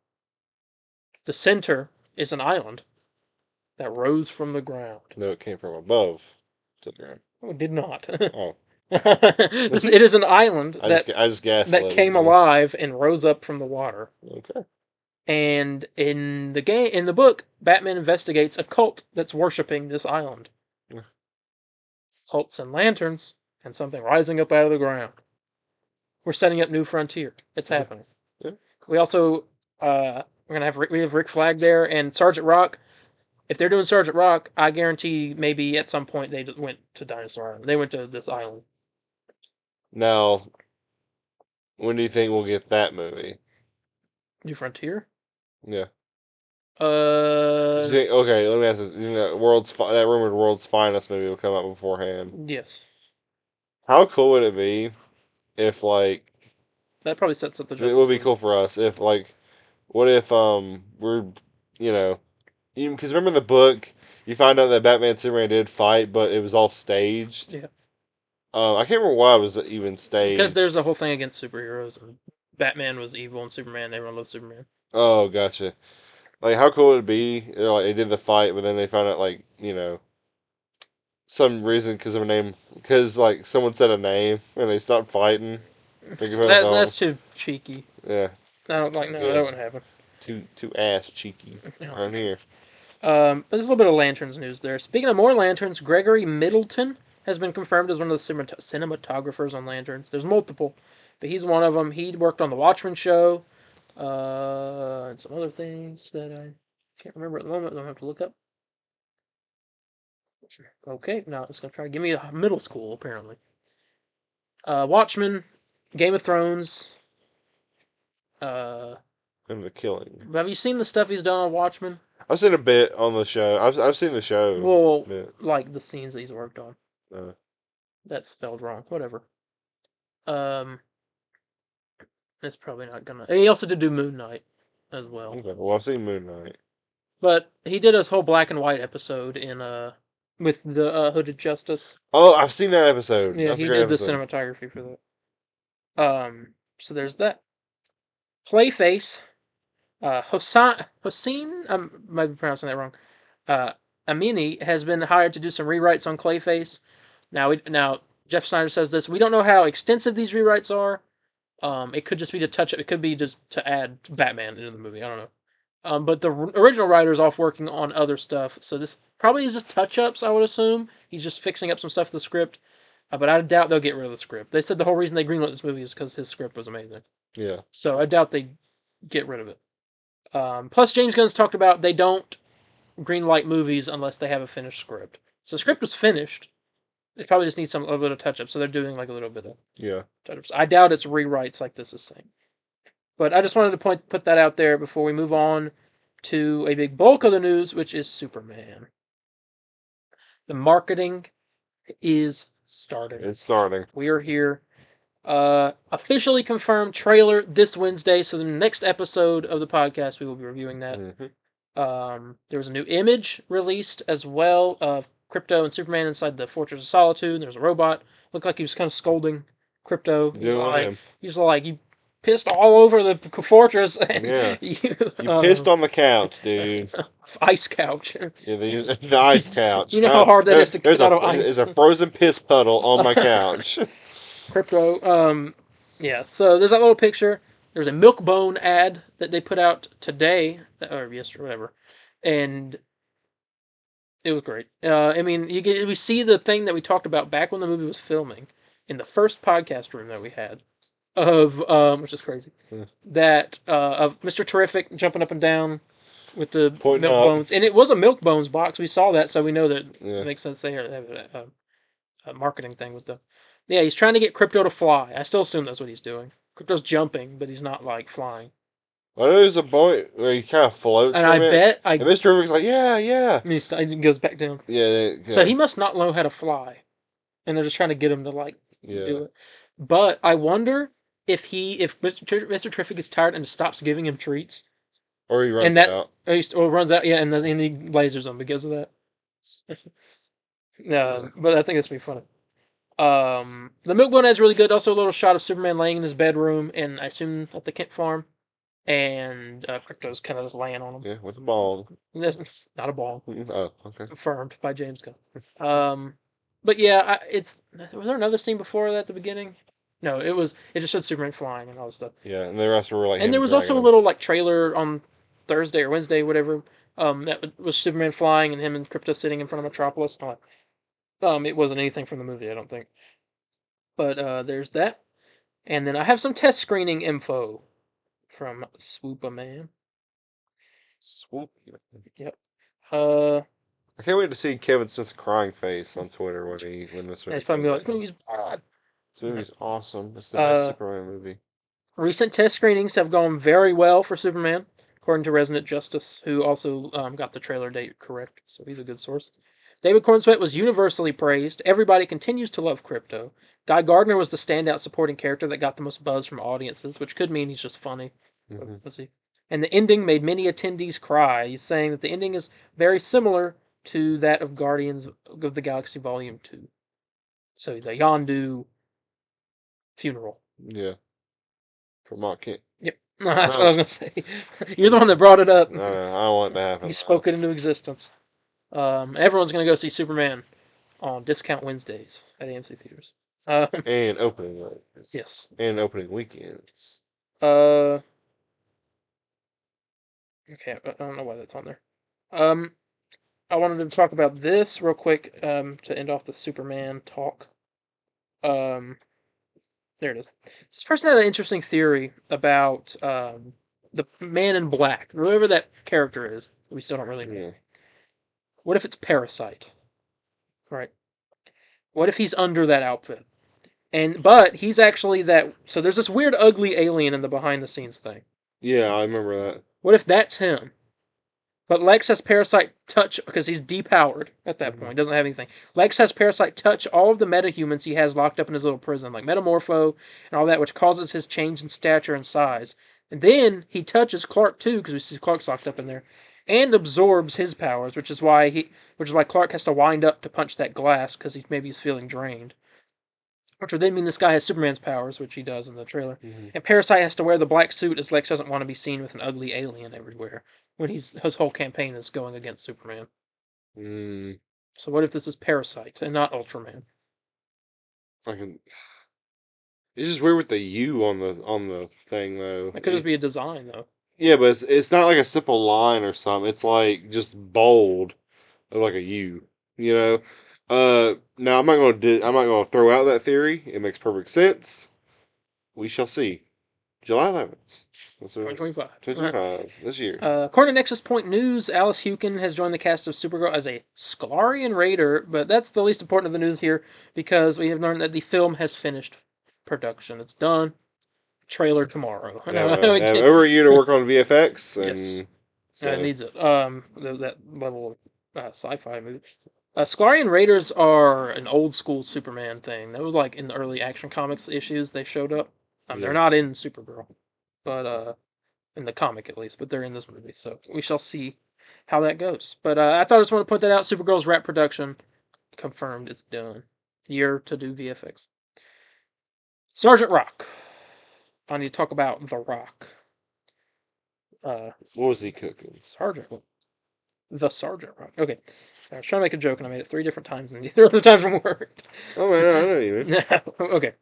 [SPEAKER 1] The Center is an island that rose from the ground.
[SPEAKER 2] No, it came from above to the ground.
[SPEAKER 1] Oh, it did not.
[SPEAKER 2] Oh.
[SPEAKER 1] It is an island
[SPEAKER 2] I just
[SPEAKER 1] that
[SPEAKER 2] gaslit
[SPEAKER 1] came
[SPEAKER 2] you.
[SPEAKER 1] alive and rose up from the water.
[SPEAKER 2] Okay.
[SPEAKER 1] And in the book, Batman investigates a cult that's worshiping this island.
[SPEAKER 2] Yeah.
[SPEAKER 1] Cults and lanterns and something rising up out of the ground. We're setting up New Frontier. It's happening.
[SPEAKER 2] Yeah.
[SPEAKER 1] We also we have Rick Flag there and Sergeant Rock. If they're doing Sergeant Rock, I guarantee maybe at some point they went to Dinosaur Island. They went to this island.
[SPEAKER 2] Now, when do you think we'll get that movie?
[SPEAKER 1] New Frontier?
[SPEAKER 2] Yeah.
[SPEAKER 1] Uh,
[SPEAKER 2] Okay, let me ask this. That rumored World's Finest movie will come out beforehand.
[SPEAKER 1] yes.
[SPEAKER 2] How cool would it be if, like,
[SPEAKER 1] That probably sets up the
[SPEAKER 2] it would be cool for us if, like, what if, we're, you know, because remember the book, you find out that Batman and Superman did fight, but it was all staged?
[SPEAKER 1] Yeah.
[SPEAKER 2] I can't remember why it was even staged.
[SPEAKER 1] Because there's a whole thing against superheroes. And Batman was evil and Superman, everyone loves Superman.
[SPEAKER 2] Oh, gotcha. Like, how cool would it be? Like, they did the fight, but then they found out, like, some reason because of a name, because like someone said a name and they stopped fighting.
[SPEAKER 1] That's too cheeky.
[SPEAKER 2] Yeah.
[SPEAKER 1] I don't like. No, that wouldn't happen.
[SPEAKER 2] Too ass cheeky around here.
[SPEAKER 1] But there's a little bit of Lanterns news there. Speaking of more Lanterns, Gregory Middleton has been confirmed as one of the cinematographers on Lanterns. There's multiple, but he's one of them. He worked on the Watchmen show, and some other things that I can't remember at the moment. I'm gonna have to look up. Okay, now it's gonna try to give me a middle school apparently. Watchmen, Game of Thrones.
[SPEAKER 2] And the killing.
[SPEAKER 1] Have you seen the stuff he's done on Watchmen?
[SPEAKER 2] I've seen a bit on the show. I've seen the show.
[SPEAKER 1] Well, like the scenes that he's worked on.
[SPEAKER 2] Uh,
[SPEAKER 1] That's spelled wrong. Whatever. It's probably not gonna. And he also did do Moon Knight as well.
[SPEAKER 2] okay. Well, I've seen Moon Knight.
[SPEAKER 1] But he did his whole black and white episode in with the Hooded Justice.
[SPEAKER 2] Oh, I've seen that episode.
[SPEAKER 1] Yeah,
[SPEAKER 2] That's
[SPEAKER 1] he
[SPEAKER 2] a great
[SPEAKER 1] did
[SPEAKER 2] episode.
[SPEAKER 1] the cinematography for that. So there's that. Clayface, Hossein, I might be pronouncing that wrong. Amini has been hired to do some rewrites on Clayface. Now Jeff Snyder says this. We don't know how extensive these rewrites are. It could just be to touch it. It could be just to add Batman into the movie. I don't know. But the original writer is off working on other stuff, so this probably is just touch-ups, I would assume. He's just fixing up some stuff to the script, but I doubt they'll get rid of the script. They said the whole reason they greenlit this movie is because his script was amazing.
[SPEAKER 2] Yeah.
[SPEAKER 1] So I doubt they get rid of it. Plus, James Gunn's talked about they don't greenlight movies unless they have a finished script. So the script was finished. It probably just needs a little bit of touch-up, so they're doing like a little bit of touch-ups. I doubt it's rewrites like this is saying. But I just wanted to put that out there before we move on to a big bulk of the news, which is Superman. The marketing is starting.
[SPEAKER 2] It's starting.
[SPEAKER 1] We are here. Officially confirmed trailer this Wednesday. So the next episode of the podcast, we will be reviewing that. There was a new image released as well of Krypto and Superman inside the Fortress of Solitude. There's a robot. Looked like he was kind of scolding Krypto. He's like, you pissed all over the fortress. And
[SPEAKER 2] you pissed on the couch, dude.
[SPEAKER 1] Ice couch.
[SPEAKER 2] Yeah, the ice couch.
[SPEAKER 1] You know how hard that is to get out of ice.
[SPEAKER 2] There's a frozen piss puddle on my couch.
[SPEAKER 1] Krypto. Yeah, so there's that little picture. There's a Milkbone ad that they put out today, or yesterday, whatever, and it was great. I mean, we see the thing that we talked about back when the movie was filming in the first podcast room that we had, which is crazy, that of Mr. Terrific jumping up and down with the Milkbones, and it was a Milkbones box. We saw that, so we know that it makes sense. They have a marketing thing with the. Yeah, he's trying to get Krypto to fly. I still assume that's what he's doing. Krypto's jumping, but he's not like flying.
[SPEAKER 2] Well, there's a point where he kind of floats.
[SPEAKER 1] And
[SPEAKER 2] and Mr. Terrific's like, yeah.
[SPEAKER 1] And he goes back down.
[SPEAKER 2] Yeah.
[SPEAKER 1] So he must not know how to fly, and they're just trying to get him to do it. But I wonder if Mr. Terrific gets tired and stops giving him treats,
[SPEAKER 2] or he runs out,
[SPEAKER 1] or runs out. Yeah, and then he lasers him because of that. But I think it's gonna be funny. The Milkbone ad's really good. Also, a little shot of Superman laying in his bedroom, and I assume at the Kent farm, and Krypto's kind of just laying on him.
[SPEAKER 2] Yeah, with a ball.
[SPEAKER 1] That's not a ball.
[SPEAKER 2] Oh, okay.
[SPEAKER 1] Confirmed by James Gunn. But yeah, was there another scene before that at the beginning? No, it just showed Superman flying and all that stuff.
[SPEAKER 2] Yeah, and the rest were like.
[SPEAKER 1] And there was also a little trailer on Thursday or Wednesday, whatever. That was Superman flying and him and Krypto sitting in front of Metropolis. It wasn't anything from the movie, I don't think. But there's that. And then I have some test screening info from Swoopaman.
[SPEAKER 2] Swoop.
[SPEAKER 1] Yep.
[SPEAKER 2] I can't wait to see Kevin Smith's crying face on Twitter when this movie.
[SPEAKER 1] He's probably like, "Movie's bad."
[SPEAKER 2] This movie's awesome. It's the best Superman movie.
[SPEAKER 1] Recent test screenings have gone very well for Superman, according to Resident Justice, who also got the trailer date correct, so he's a good source. David Cornsweet was universally praised. Everybody continues to love Krypto. Guy Gardner was the standout supporting character that got the most buzz from audiences, which could mean he's just funny. Mm-hmm. And the ending made many attendees cry. He's saying that the ending is very similar to that of Guardians of the Galaxy Volume 2. So the Yondu funeral.
[SPEAKER 2] Yeah. For Mark Kent.
[SPEAKER 1] Yep. No, that's what I was going to say. You're the one that brought it up.
[SPEAKER 2] No, I don't want that to happen.
[SPEAKER 1] You spoke it into existence. Everyone's going to go see Superman on Discount Wednesdays at AMC theaters.
[SPEAKER 2] And opening nights.
[SPEAKER 1] Yes.
[SPEAKER 2] And opening weekends.
[SPEAKER 1] Okay, I don't know why that's on there. I wanted to talk about this real quick to end off the Superman talk. There it is. This person had an interesting theory about the Man in Black. Whoever that character is, we still don't really know. Yeah. What if it's Parasite? Right. What if he's under that outfit? But he's actually that. So there's this weird, ugly alien in the behind-the-scenes thing.
[SPEAKER 2] Yeah, I remember that.
[SPEAKER 1] What if that's him? But Lex has Parasite touch, because he's depowered at that point, doesn't have anything. Lex has Parasite touch all of the metahumans he has locked up in his little prison, like Metamorpho and all that, which causes his change in stature and size. And then he touches Clark too, because we see Clark's locked up in there, and absorbs his powers, which is why Clark has to wind up to punch that glass, because maybe he's feeling drained. Which would then mean this guy has Superman's powers, which he does in the trailer. Mm-hmm. And Parasite has to wear the black suit, as Lex doesn't want to be seen with an ugly alien everywhere when his whole campaign is going against Superman. So what if this is Parasite and not Ultraman?
[SPEAKER 2] It's just weird with the U on the thing though.
[SPEAKER 1] It could just be a design though.
[SPEAKER 2] Yeah, but it's not like a simple line or something. It's like just bold, like a U. You know. Now I'm not gonna throw out that theory. It makes perfect sense. We shall see. July 11th. That's what,
[SPEAKER 1] 2025. All right.
[SPEAKER 2] 2025 this year.
[SPEAKER 1] According to Nexus Point News, Alice Hukin has joined the cast of Supergirl as a Scolarian Raider, but that's the least important of the news here because we have learned that the film has finished production. It's done. Trailer tomorrow.
[SPEAKER 2] They have over a year to work on VFX,
[SPEAKER 1] Yes.
[SPEAKER 2] and
[SPEAKER 1] It
[SPEAKER 2] so
[SPEAKER 1] needs it. That level of sci-fi movie. Scolarian Raiders are an old school Superman thing. That was like in the early Action Comics issues they showed up. They're
[SPEAKER 2] yeah.
[SPEAKER 1] not in Supergirl, but in the comic at least, but they're in this movie. So we shall see how that goes. But I thought I just want to point that out. Supergirl's wrap production confirmed. It's done. Year to do VFX. Sergeant Rock. I need to talk about The Rock.
[SPEAKER 2] What was he cooking?
[SPEAKER 1] Sergeant. The Sergeant Rock. Okay. I was trying to make a joke and I made it 3 different times and neither of the times worked.
[SPEAKER 2] Oh man, I know you mean.
[SPEAKER 1] Okay.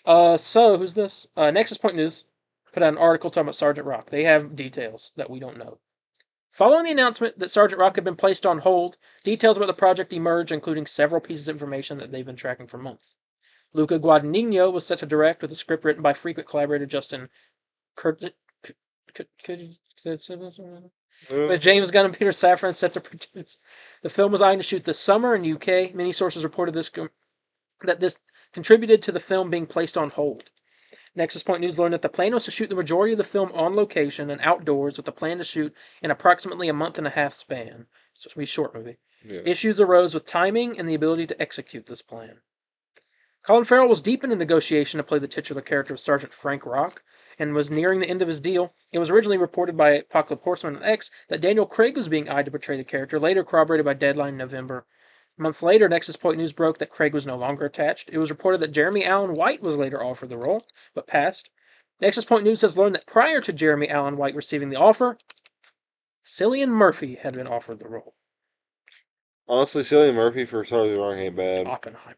[SPEAKER 1] So who's this? Nexus Point News put out an article talking about Sergeant Rock. They have details that we don't know. Following the announcement that Sergeant Rock had been placed on hold, details about the project emerged, including several pieces of information that they've been tracking for months. Luca Guadagnino was set to direct, with a script written by frequent collaborator Justin Kurt. With James Gunn and Peter Safran set to produce. The film was eyeing to shoot this summer in UK. Many sources reported that this contributed to the film being placed on hold. Nexus Point News learned that the plan was to shoot the majority of the film on location and outdoors, with the plan to shoot in approximately a month and a half span. So it's going to be a short movie.
[SPEAKER 2] Yeah.
[SPEAKER 1] Issues arose with timing and the ability to execute this plan. Colin Farrell was deep in a negotiation to play the titular character of Sergeant Frank Rock and was nearing the end of his deal. It was originally reported by Apocalypse Horseman and X that Daniel Craig was being eyed to portray the character, later corroborated by Deadline in November. Months later, Nexus Point News broke that Craig was no longer attached. It was reported that Jeremy Allen White was later offered the role, but passed. Nexus Point News has learned that prior to Jeremy Allen White receiving the offer, Cillian Murphy had been offered the role.
[SPEAKER 2] Honestly, Cillian Murphy for Sergeant Rock ain't bad.
[SPEAKER 1] Oppenheimer.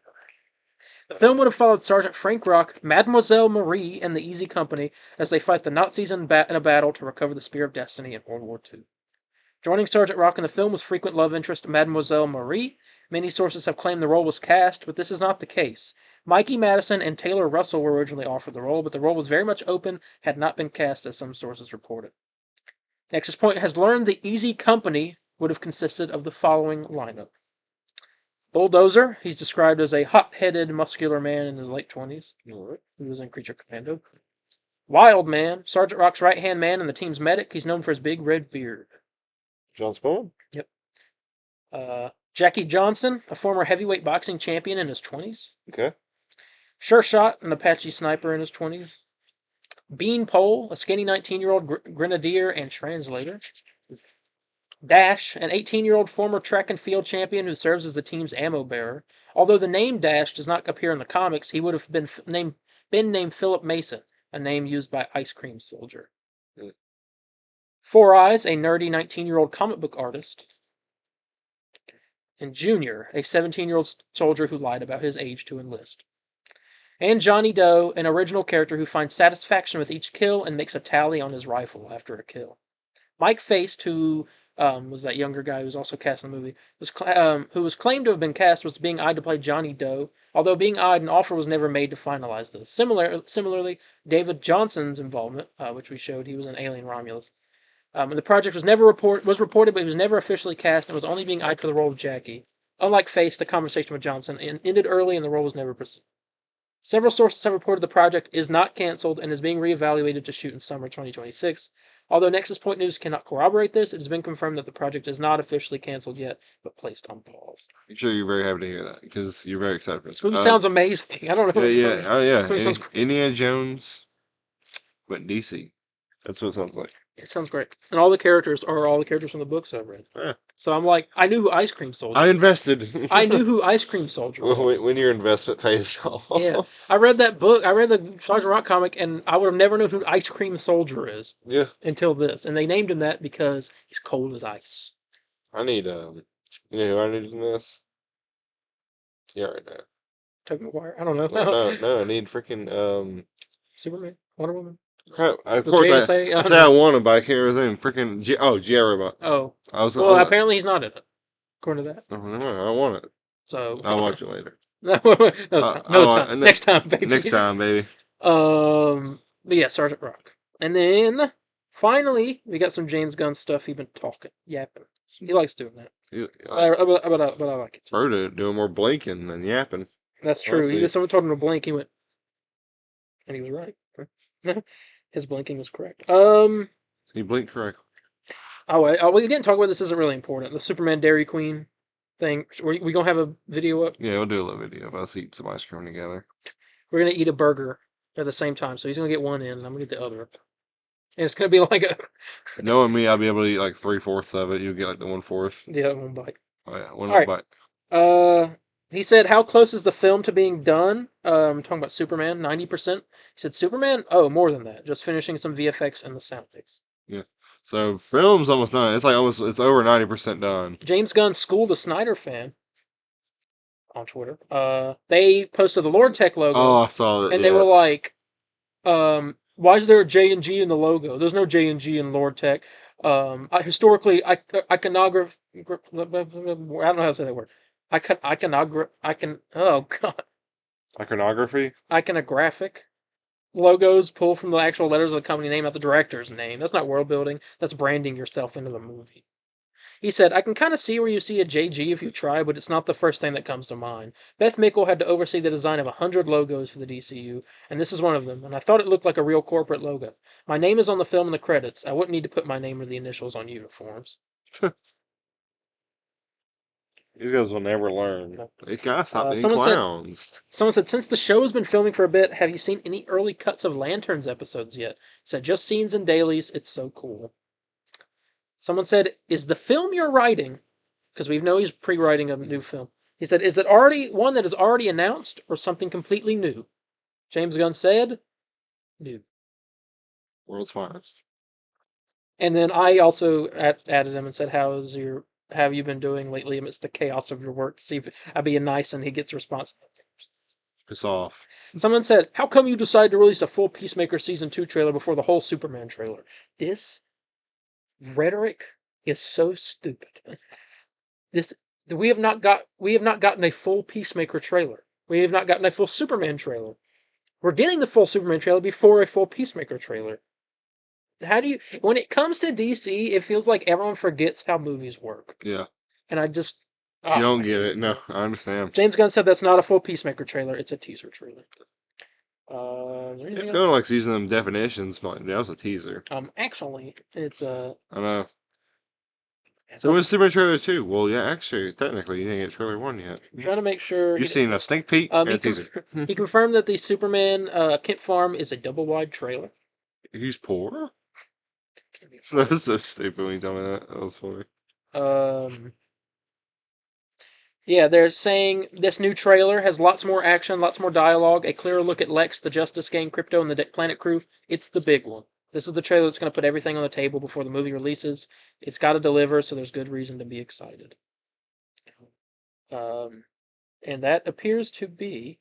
[SPEAKER 1] The film would have followed Sergeant Frank Rock, Mademoiselle Marie, and the Easy Company as they fight the Nazis in a battle to recover the Spear of Destiny in World War II. Joining Sergeant Rock in the film was frequent love interest Mademoiselle Marie. Many sources have claimed the role was cast, but this is not the case. Mikey Madison and Taylor Russell were originally offered the role, but the role was very much open, had not been cast, as some sources reported. Nexus Point has learned the Easy Company would have consisted of the following lineup. Bulldozer, he's described as a hot-headed, muscular man in his late 20s. He was in Creature Commando. Wild Man, Sergeant Rock's right-hand man and the team's medic. He's known for his big red beard.
[SPEAKER 2] John Spawn?
[SPEAKER 1] Yep. Jackie Johnson, a former heavyweight boxing champion in his 20s.
[SPEAKER 2] Okay.
[SPEAKER 1] Sure Shot, an Apache sniper in his 20s. Bean Pole, a skinny 19-year-old grenadier and translator. Dash, an 18-year-old former track and field champion who serves as the team's ammo bearer. Although the name Dash does not appear in the comics, he would have been named Philip Mason, a name used by Ice Cream Soldier. Four Eyes, a nerdy 19-year-old comic book artist. And Junior, a 17-year-old soldier who lied about his age to enlist. And Johnny Doe, an original character who finds satisfaction with each kill and makes a tally on his rifle after a kill. Mike Faced, who was that younger guy who was also cast in the movie, who was claimed to have been cast, was being eyed to play Johnny Doe. Although being eyed, an offer was never made to finalize this. Similarly, David Johnson's involvement, which we showed, he was an Alien Romulus. And the project was reported, but he was never officially cast and was only being eyed for the role of Jackie. Unlike Face, the conversation with Johnson ended early and the role was never pursued. Several sources have reported the project is not canceled and is being reevaluated to shoot in summer 2026. Although Nexus Point News cannot corroborate this, it has been confirmed that the project is not officially canceled yet, but placed on pause.
[SPEAKER 2] I'm sure you're very happy to hear that because you're very excited for this.
[SPEAKER 1] This movie sounds amazing. I don't know.
[SPEAKER 2] Yeah. Oh, yeah.
[SPEAKER 1] Sounds great.
[SPEAKER 2] Indiana Jones, but in DC. That's what it sounds like.
[SPEAKER 1] It sounds great. And all the characters are all the characters from the books I've read.
[SPEAKER 2] Yeah.
[SPEAKER 1] So I'm like, I knew who Ice Cream Soldier was.
[SPEAKER 2] I invested.
[SPEAKER 1] I knew who Ice Cream Soldier was.
[SPEAKER 2] When your investment pays off.
[SPEAKER 1] Yeah. I read that book. I read the Sergeant Rock comic, and I would have never known who Ice Cream Soldier is.
[SPEAKER 2] Yeah.
[SPEAKER 1] Until this. And they named him that because he's cold as ice.
[SPEAKER 2] I need, you know who I need in this? Yeah, right now.
[SPEAKER 1] Tobey Maguire? I don't know.
[SPEAKER 2] No, I need freaking,
[SPEAKER 1] Superman? Wonder Woman?
[SPEAKER 2] Crap, of
[SPEAKER 1] The
[SPEAKER 2] course,
[SPEAKER 1] JSA?
[SPEAKER 2] I said I want him, but I can't remember his name. Freaking G.I. Robot.
[SPEAKER 1] Oh.
[SPEAKER 2] I was.
[SPEAKER 1] Well, apparently he's not in it, according to that.
[SPEAKER 2] Oh, never mind, I don't want it.
[SPEAKER 1] So.
[SPEAKER 2] I'll watch it later.
[SPEAKER 1] Another time. Next time, baby.
[SPEAKER 2] Next time, baby.
[SPEAKER 1] But yeah, Sergeant Rock. And then, finally, we got some James Gunn stuff. He's been talking, yapping. He likes doing that. But I like it.
[SPEAKER 2] Burrito doing more blinking than yapping.
[SPEAKER 1] That's true. Someone told him to blink. He went, and he was right. His blinking was correct.
[SPEAKER 2] He blinked correctly.
[SPEAKER 1] We didn't talk about this. Isn't really important. The Superman Dairy Queen thing. We gonna have a video up.
[SPEAKER 2] Yeah, we'll do a little video of us eating some ice cream together.
[SPEAKER 1] We're gonna eat a burger at the same time. So he's gonna get one in, and I'm gonna get the other. And it's gonna be like a.
[SPEAKER 2] Knowing me, I'll be able to eat like 3/4 of it. You get like the 1/4.
[SPEAKER 1] Yeah, one bite.
[SPEAKER 2] Oh yeah, one
[SPEAKER 1] All
[SPEAKER 2] bite.
[SPEAKER 1] He said, "How close is the film to being done?" Talking about Superman, 90%. He said, "Superman, oh, more than that. Just finishing some VFX and the sound mix."
[SPEAKER 2] Yeah. So film's almost done. It's like it's over 90% done.
[SPEAKER 1] James Gunn schooled a Snyder fan on Twitter. They posted the Lord Tech logo.
[SPEAKER 2] Oh, I saw that.
[SPEAKER 1] And they were like, why is there a J and G in the logo? There's no J and G in Lord Tech. Historically, iconography. I don't know how to say that word. Oh god.
[SPEAKER 2] Iconography.
[SPEAKER 1] Iconographic logos pull from the actual letters of the company name, not the director's name. That's not world building. That's branding yourself into the movie. He said, "I can kind of see where you see a JG if you try, but it's not the first thing that comes to mind. Beth Mickle had to oversee the design of 100 logos for the DCU, and this is one of them, and I thought it looked like a real corporate logo. My name is on the film in the credits. I wouldn't need to put my name or the initials on uniforms."
[SPEAKER 2] These guys will never learn. They gotta stop being clowns.
[SPEAKER 1] Someone said, "Since the show has been filming for a bit, have you seen any early cuts of Lanterns episodes yet?" Said, "Just scenes and dailies. It's so cool." Someone said, "Is the film you're writing," because we know he's pre-writing a new film. He said, "Is it already one that is already announced or something completely new?" James Gunn said, "New."
[SPEAKER 2] World's finest.
[SPEAKER 1] And then I also added him and said, how have you been doing lately amidst the chaos of your work? To see if I'd be nice, and he gets a response.
[SPEAKER 2] Piss off.
[SPEAKER 1] Someone said, "How come you decided to release a full Peacemaker Season 2 trailer before the whole Superman trailer?" This rhetoric is so stupid. We have not gotten a full Peacemaker trailer. We have not gotten a full Superman trailer. We're getting the full Superman trailer before a full Peacemaker trailer. When it comes to DC, it feels like everyone forgets how movies work.
[SPEAKER 2] Yeah.
[SPEAKER 1] And I just...
[SPEAKER 2] You don't get it. No, I understand.
[SPEAKER 1] James Gunn said that's not a full Peacemaker trailer. It's a teaser trailer.
[SPEAKER 2] It's kind of like using them definitions, but that was a teaser.
[SPEAKER 1] Actually, it's a...
[SPEAKER 2] I know. So was Superman trailer 2? Well, yeah, actually, technically, you didn't get trailer 1 yet.
[SPEAKER 1] I'm trying to make sure...
[SPEAKER 2] You've seen a sneak peek and a teaser.
[SPEAKER 1] He confirmed that the Superman Kent Farm is a double-wide trailer.
[SPEAKER 2] He's poor? That was so stupid when you told me that. That was funny.
[SPEAKER 1] Yeah, they're saying this new trailer has lots more action, lots more dialogue, a clearer look at Lex, the Justice Gang, Crypto, and the Planet Crew. It's the big one. This is the trailer that's going to put everything on the table before the movie releases. It's got to deliver, so there's good reason to be excited. And that appears to be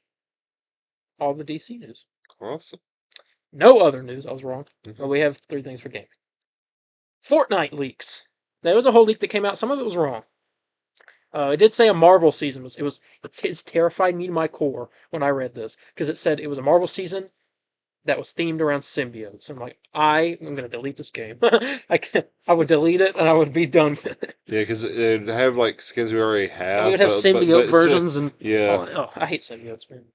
[SPEAKER 1] all the DC news.
[SPEAKER 2] Awesome.
[SPEAKER 1] No other news. I was wrong. But we have 3 things for gaming. Fortnite leaks. There was a whole leak that came out. Some of it was wrong. It did say a Marvel season. It's terrified me to my core when I read this, because it said it was a Marvel season that was themed around symbiotes. I'm like, I'm going to delete this game. I would delete it and I would be done with it.
[SPEAKER 2] Yeah, because it'd have like skins we already have.
[SPEAKER 1] And we would have symbiote versions, and
[SPEAKER 2] yeah.
[SPEAKER 1] I hate symbiotes, man.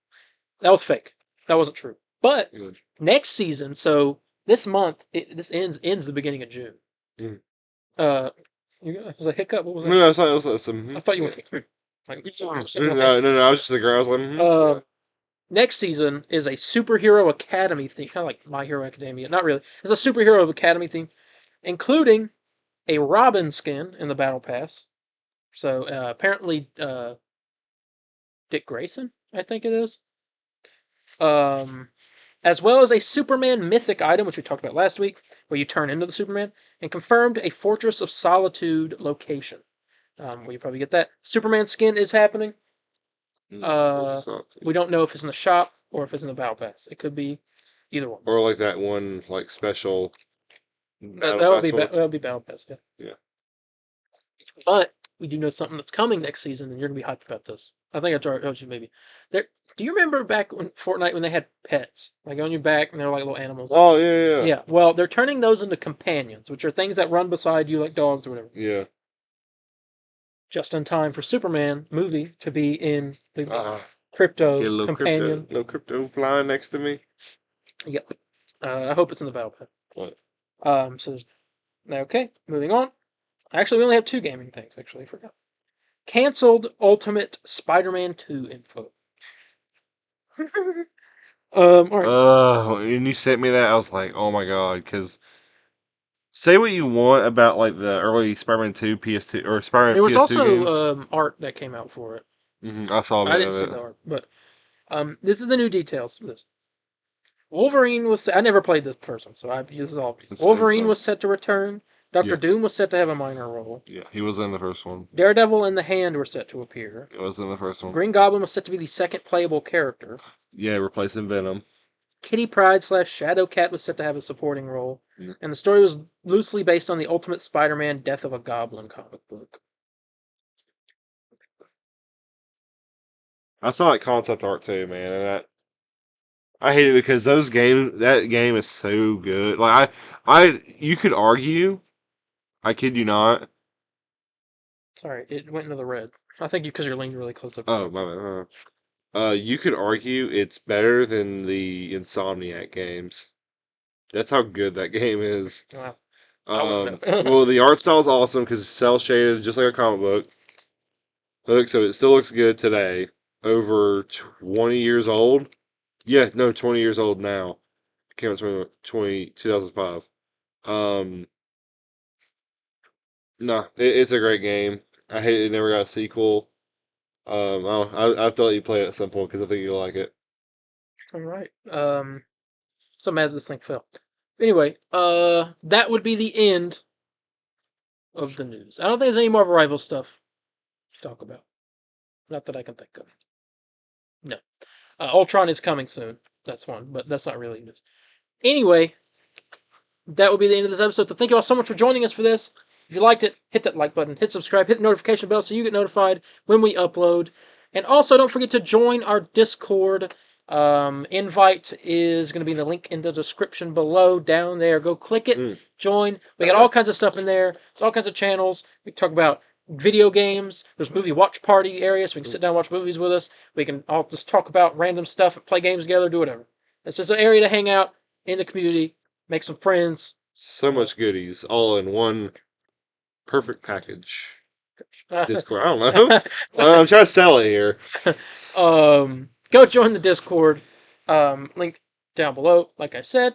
[SPEAKER 1] That was fake. That wasn't true. But next season, so this month, this ends the beginning of June. Was a hiccup? What was that?
[SPEAKER 2] No, it was some.
[SPEAKER 1] I thought you went.
[SPEAKER 2] No, I was just thinking. I was like.
[SPEAKER 1] Next season is a superhero academy theme, kind of like My Hero Academia. Not really. It's a superhero academy theme, including a Robin skin in the battle pass. So apparently, Dick Grayson, I think it is. As well as a Superman mythic item, which we talked about last week, where you turn into the Superman, and confirmed a Fortress of Solitude location. Where you probably get that. Superman skin is happening. We don't know if it's in the shop or if it's in the battle pass. It could be Either one.
[SPEAKER 2] Or like that one like special
[SPEAKER 1] That,
[SPEAKER 2] battle
[SPEAKER 1] that'll be
[SPEAKER 2] pass one.
[SPEAKER 1] that'll be Battle Pass. Yeah.
[SPEAKER 2] Yeah.
[SPEAKER 1] But we do know something that's coming next season, and you're gonna be hyped about this. I think I told you maybe. There. Do you remember back when Fortnite when they had pets like on your back and they're like little animals?
[SPEAKER 2] Oh yeah.
[SPEAKER 1] Yeah. Well, they're turning those into companions, which are things that run beside you like dogs or whatever.
[SPEAKER 2] Yeah.
[SPEAKER 1] Just in time for Superman movie to be in the
[SPEAKER 2] Get a
[SPEAKER 1] crypto
[SPEAKER 2] little
[SPEAKER 1] companion.
[SPEAKER 2] crypto flying next to me.
[SPEAKER 1] Yep. I hope it's in the Battle Pass.
[SPEAKER 2] What?
[SPEAKER 1] So there's okay. Moving on. Actually, we only have two gaming things. Actually, I forgot. Cancelled Ultimate Spider-Man 2 info. All right.
[SPEAKER 2] And you sent me that, I was like, oh my god, because say what you want about like the early Spider-Man 2 PS2 or Spider-Man
[SPEAKER 1] There was
[SPEAKER 2] PS2 games.
[SPEAKER 1] also art that came out for it.
[SPEAKER 2] I saw a
[SPEAKER 1] I
[SPEAKER 2] bit
[SPEAKER 1] didn't
[SPEAKER 2] of
[SPEAKER 1] see
[SPEAKER 2] it.
[SPEAKER 1] the art, but this is the new details for this. Wolverine was. I never played this person, so this is all.
[SPEAKER 2] It's
[SPEAKER 1] Wolverine
[SPEAKER 2] insane.
[SPEAKER 1] was set to return. Doctor
[SPEAKER 2] Yeah.
[SPEAKER 1] Doom was set to have a minor role.
[SPEAKER 2] Yeah, he was in the first one.
[SPEAKER 1] Daredevil and the Hand were set to appear.
[SPEAKER 2] He was in the first one.
[SPEAKER 1] Green Goblin was set to be the second playable character.
[SPEAKER 2] Yeah, replacing Venom.
[SPEAKER 1] Kitty Pryde / Shadowcat was set to have a supporting role.
[SPEAKER 2] Yeah.
[SPEAKER 1] And the story was loosely based on the Ultimate Spider-Man Death of a Goblin comic book.
[SPEAKER 2] I saw that concept art too, man, and I hate it because that game is so good. Like you could argue, I kid you not.
[SPEAKER 1] Sorry, it went into the red. I think because you're leaning really close up.
[SPEAKER 2] Oh my bad. You could argue it's better than the Insomniac games. That's how good that game is.
[SPEAKER 1] Wow. I wouldn't know.
[SPEAKER 2] Well, the art style is awesome because it's cel shaded, just like a comic book. Look, so it still looks good today. Over 20 years old. Yeah, no, 20 years old now. It came out 2005. No, it's a great game. I hate it never got a sequel. I have to let you play it at some point because I think you'll like it.
[SPEAKER 1] All right. So mad this thing fell. Anyway, that would be the end of the news. I don't think there's any more Rival stuff to talk about. Not that I can think of. No. Ultron is coming soon. That's one, but that's not really news. Anyway, that will be the end of this episode. So thank you all so much for joining us for this. If you liked it, hit that like button, hit subscribe, hit the notification bell so you get notified when we upload. And also, don't forget to join our Discord. Invite is going to be in the link in the description below, down there. Go click it, join. We got all kinds of stuff in there. There's all kinds of channels. We talk about video games. There's movie watch party areas, so we can sit down and watch movies with us. We can all just talk about random stuff, play games together, do whatever. It's just an area to hang out in the community, make some friends.
[SPEAKER 2] So much goodies, all in one perfect package. Discord. I don't know. I'm trying to sell it here.
[SPEAKER 1] Go join the Discord. Link down below, like I said.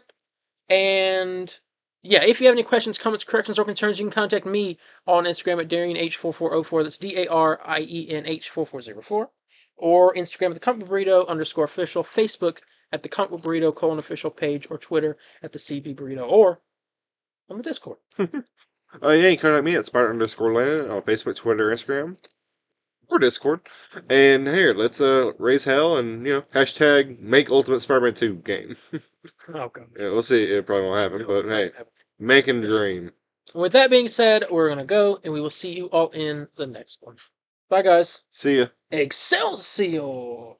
[SPEAKER 1] And yeah, if you have any questions, comments, corrections, or concerns, you can contact me on Instagram at DarienH4404. That's DARIENH4404. Or Instagram at the Comic Burrito _official. Facebook at the Comic Burrito _official page. Or Twitter at the CB Burrito. Or on the Discord.
[SPEAKER 2] Yeah, you can contact me at Spider_Landon on Facebook, Twitter, Instagram, or Discord. And here, let's raise hell and hashtag make Ultimate Spider-Man 2 game.
[SPEAKER 1] Oh god.
[SPEAKER 2] Yeah, we'll see. It probably won't happen, but hey, making a dream.
[SPEAKER 1] With that being said, we're gonna go, and we will see you all in the next one. Bye, guys.
[SPEAKER 2] See ya.
[SPEAKER 1] Excelsior!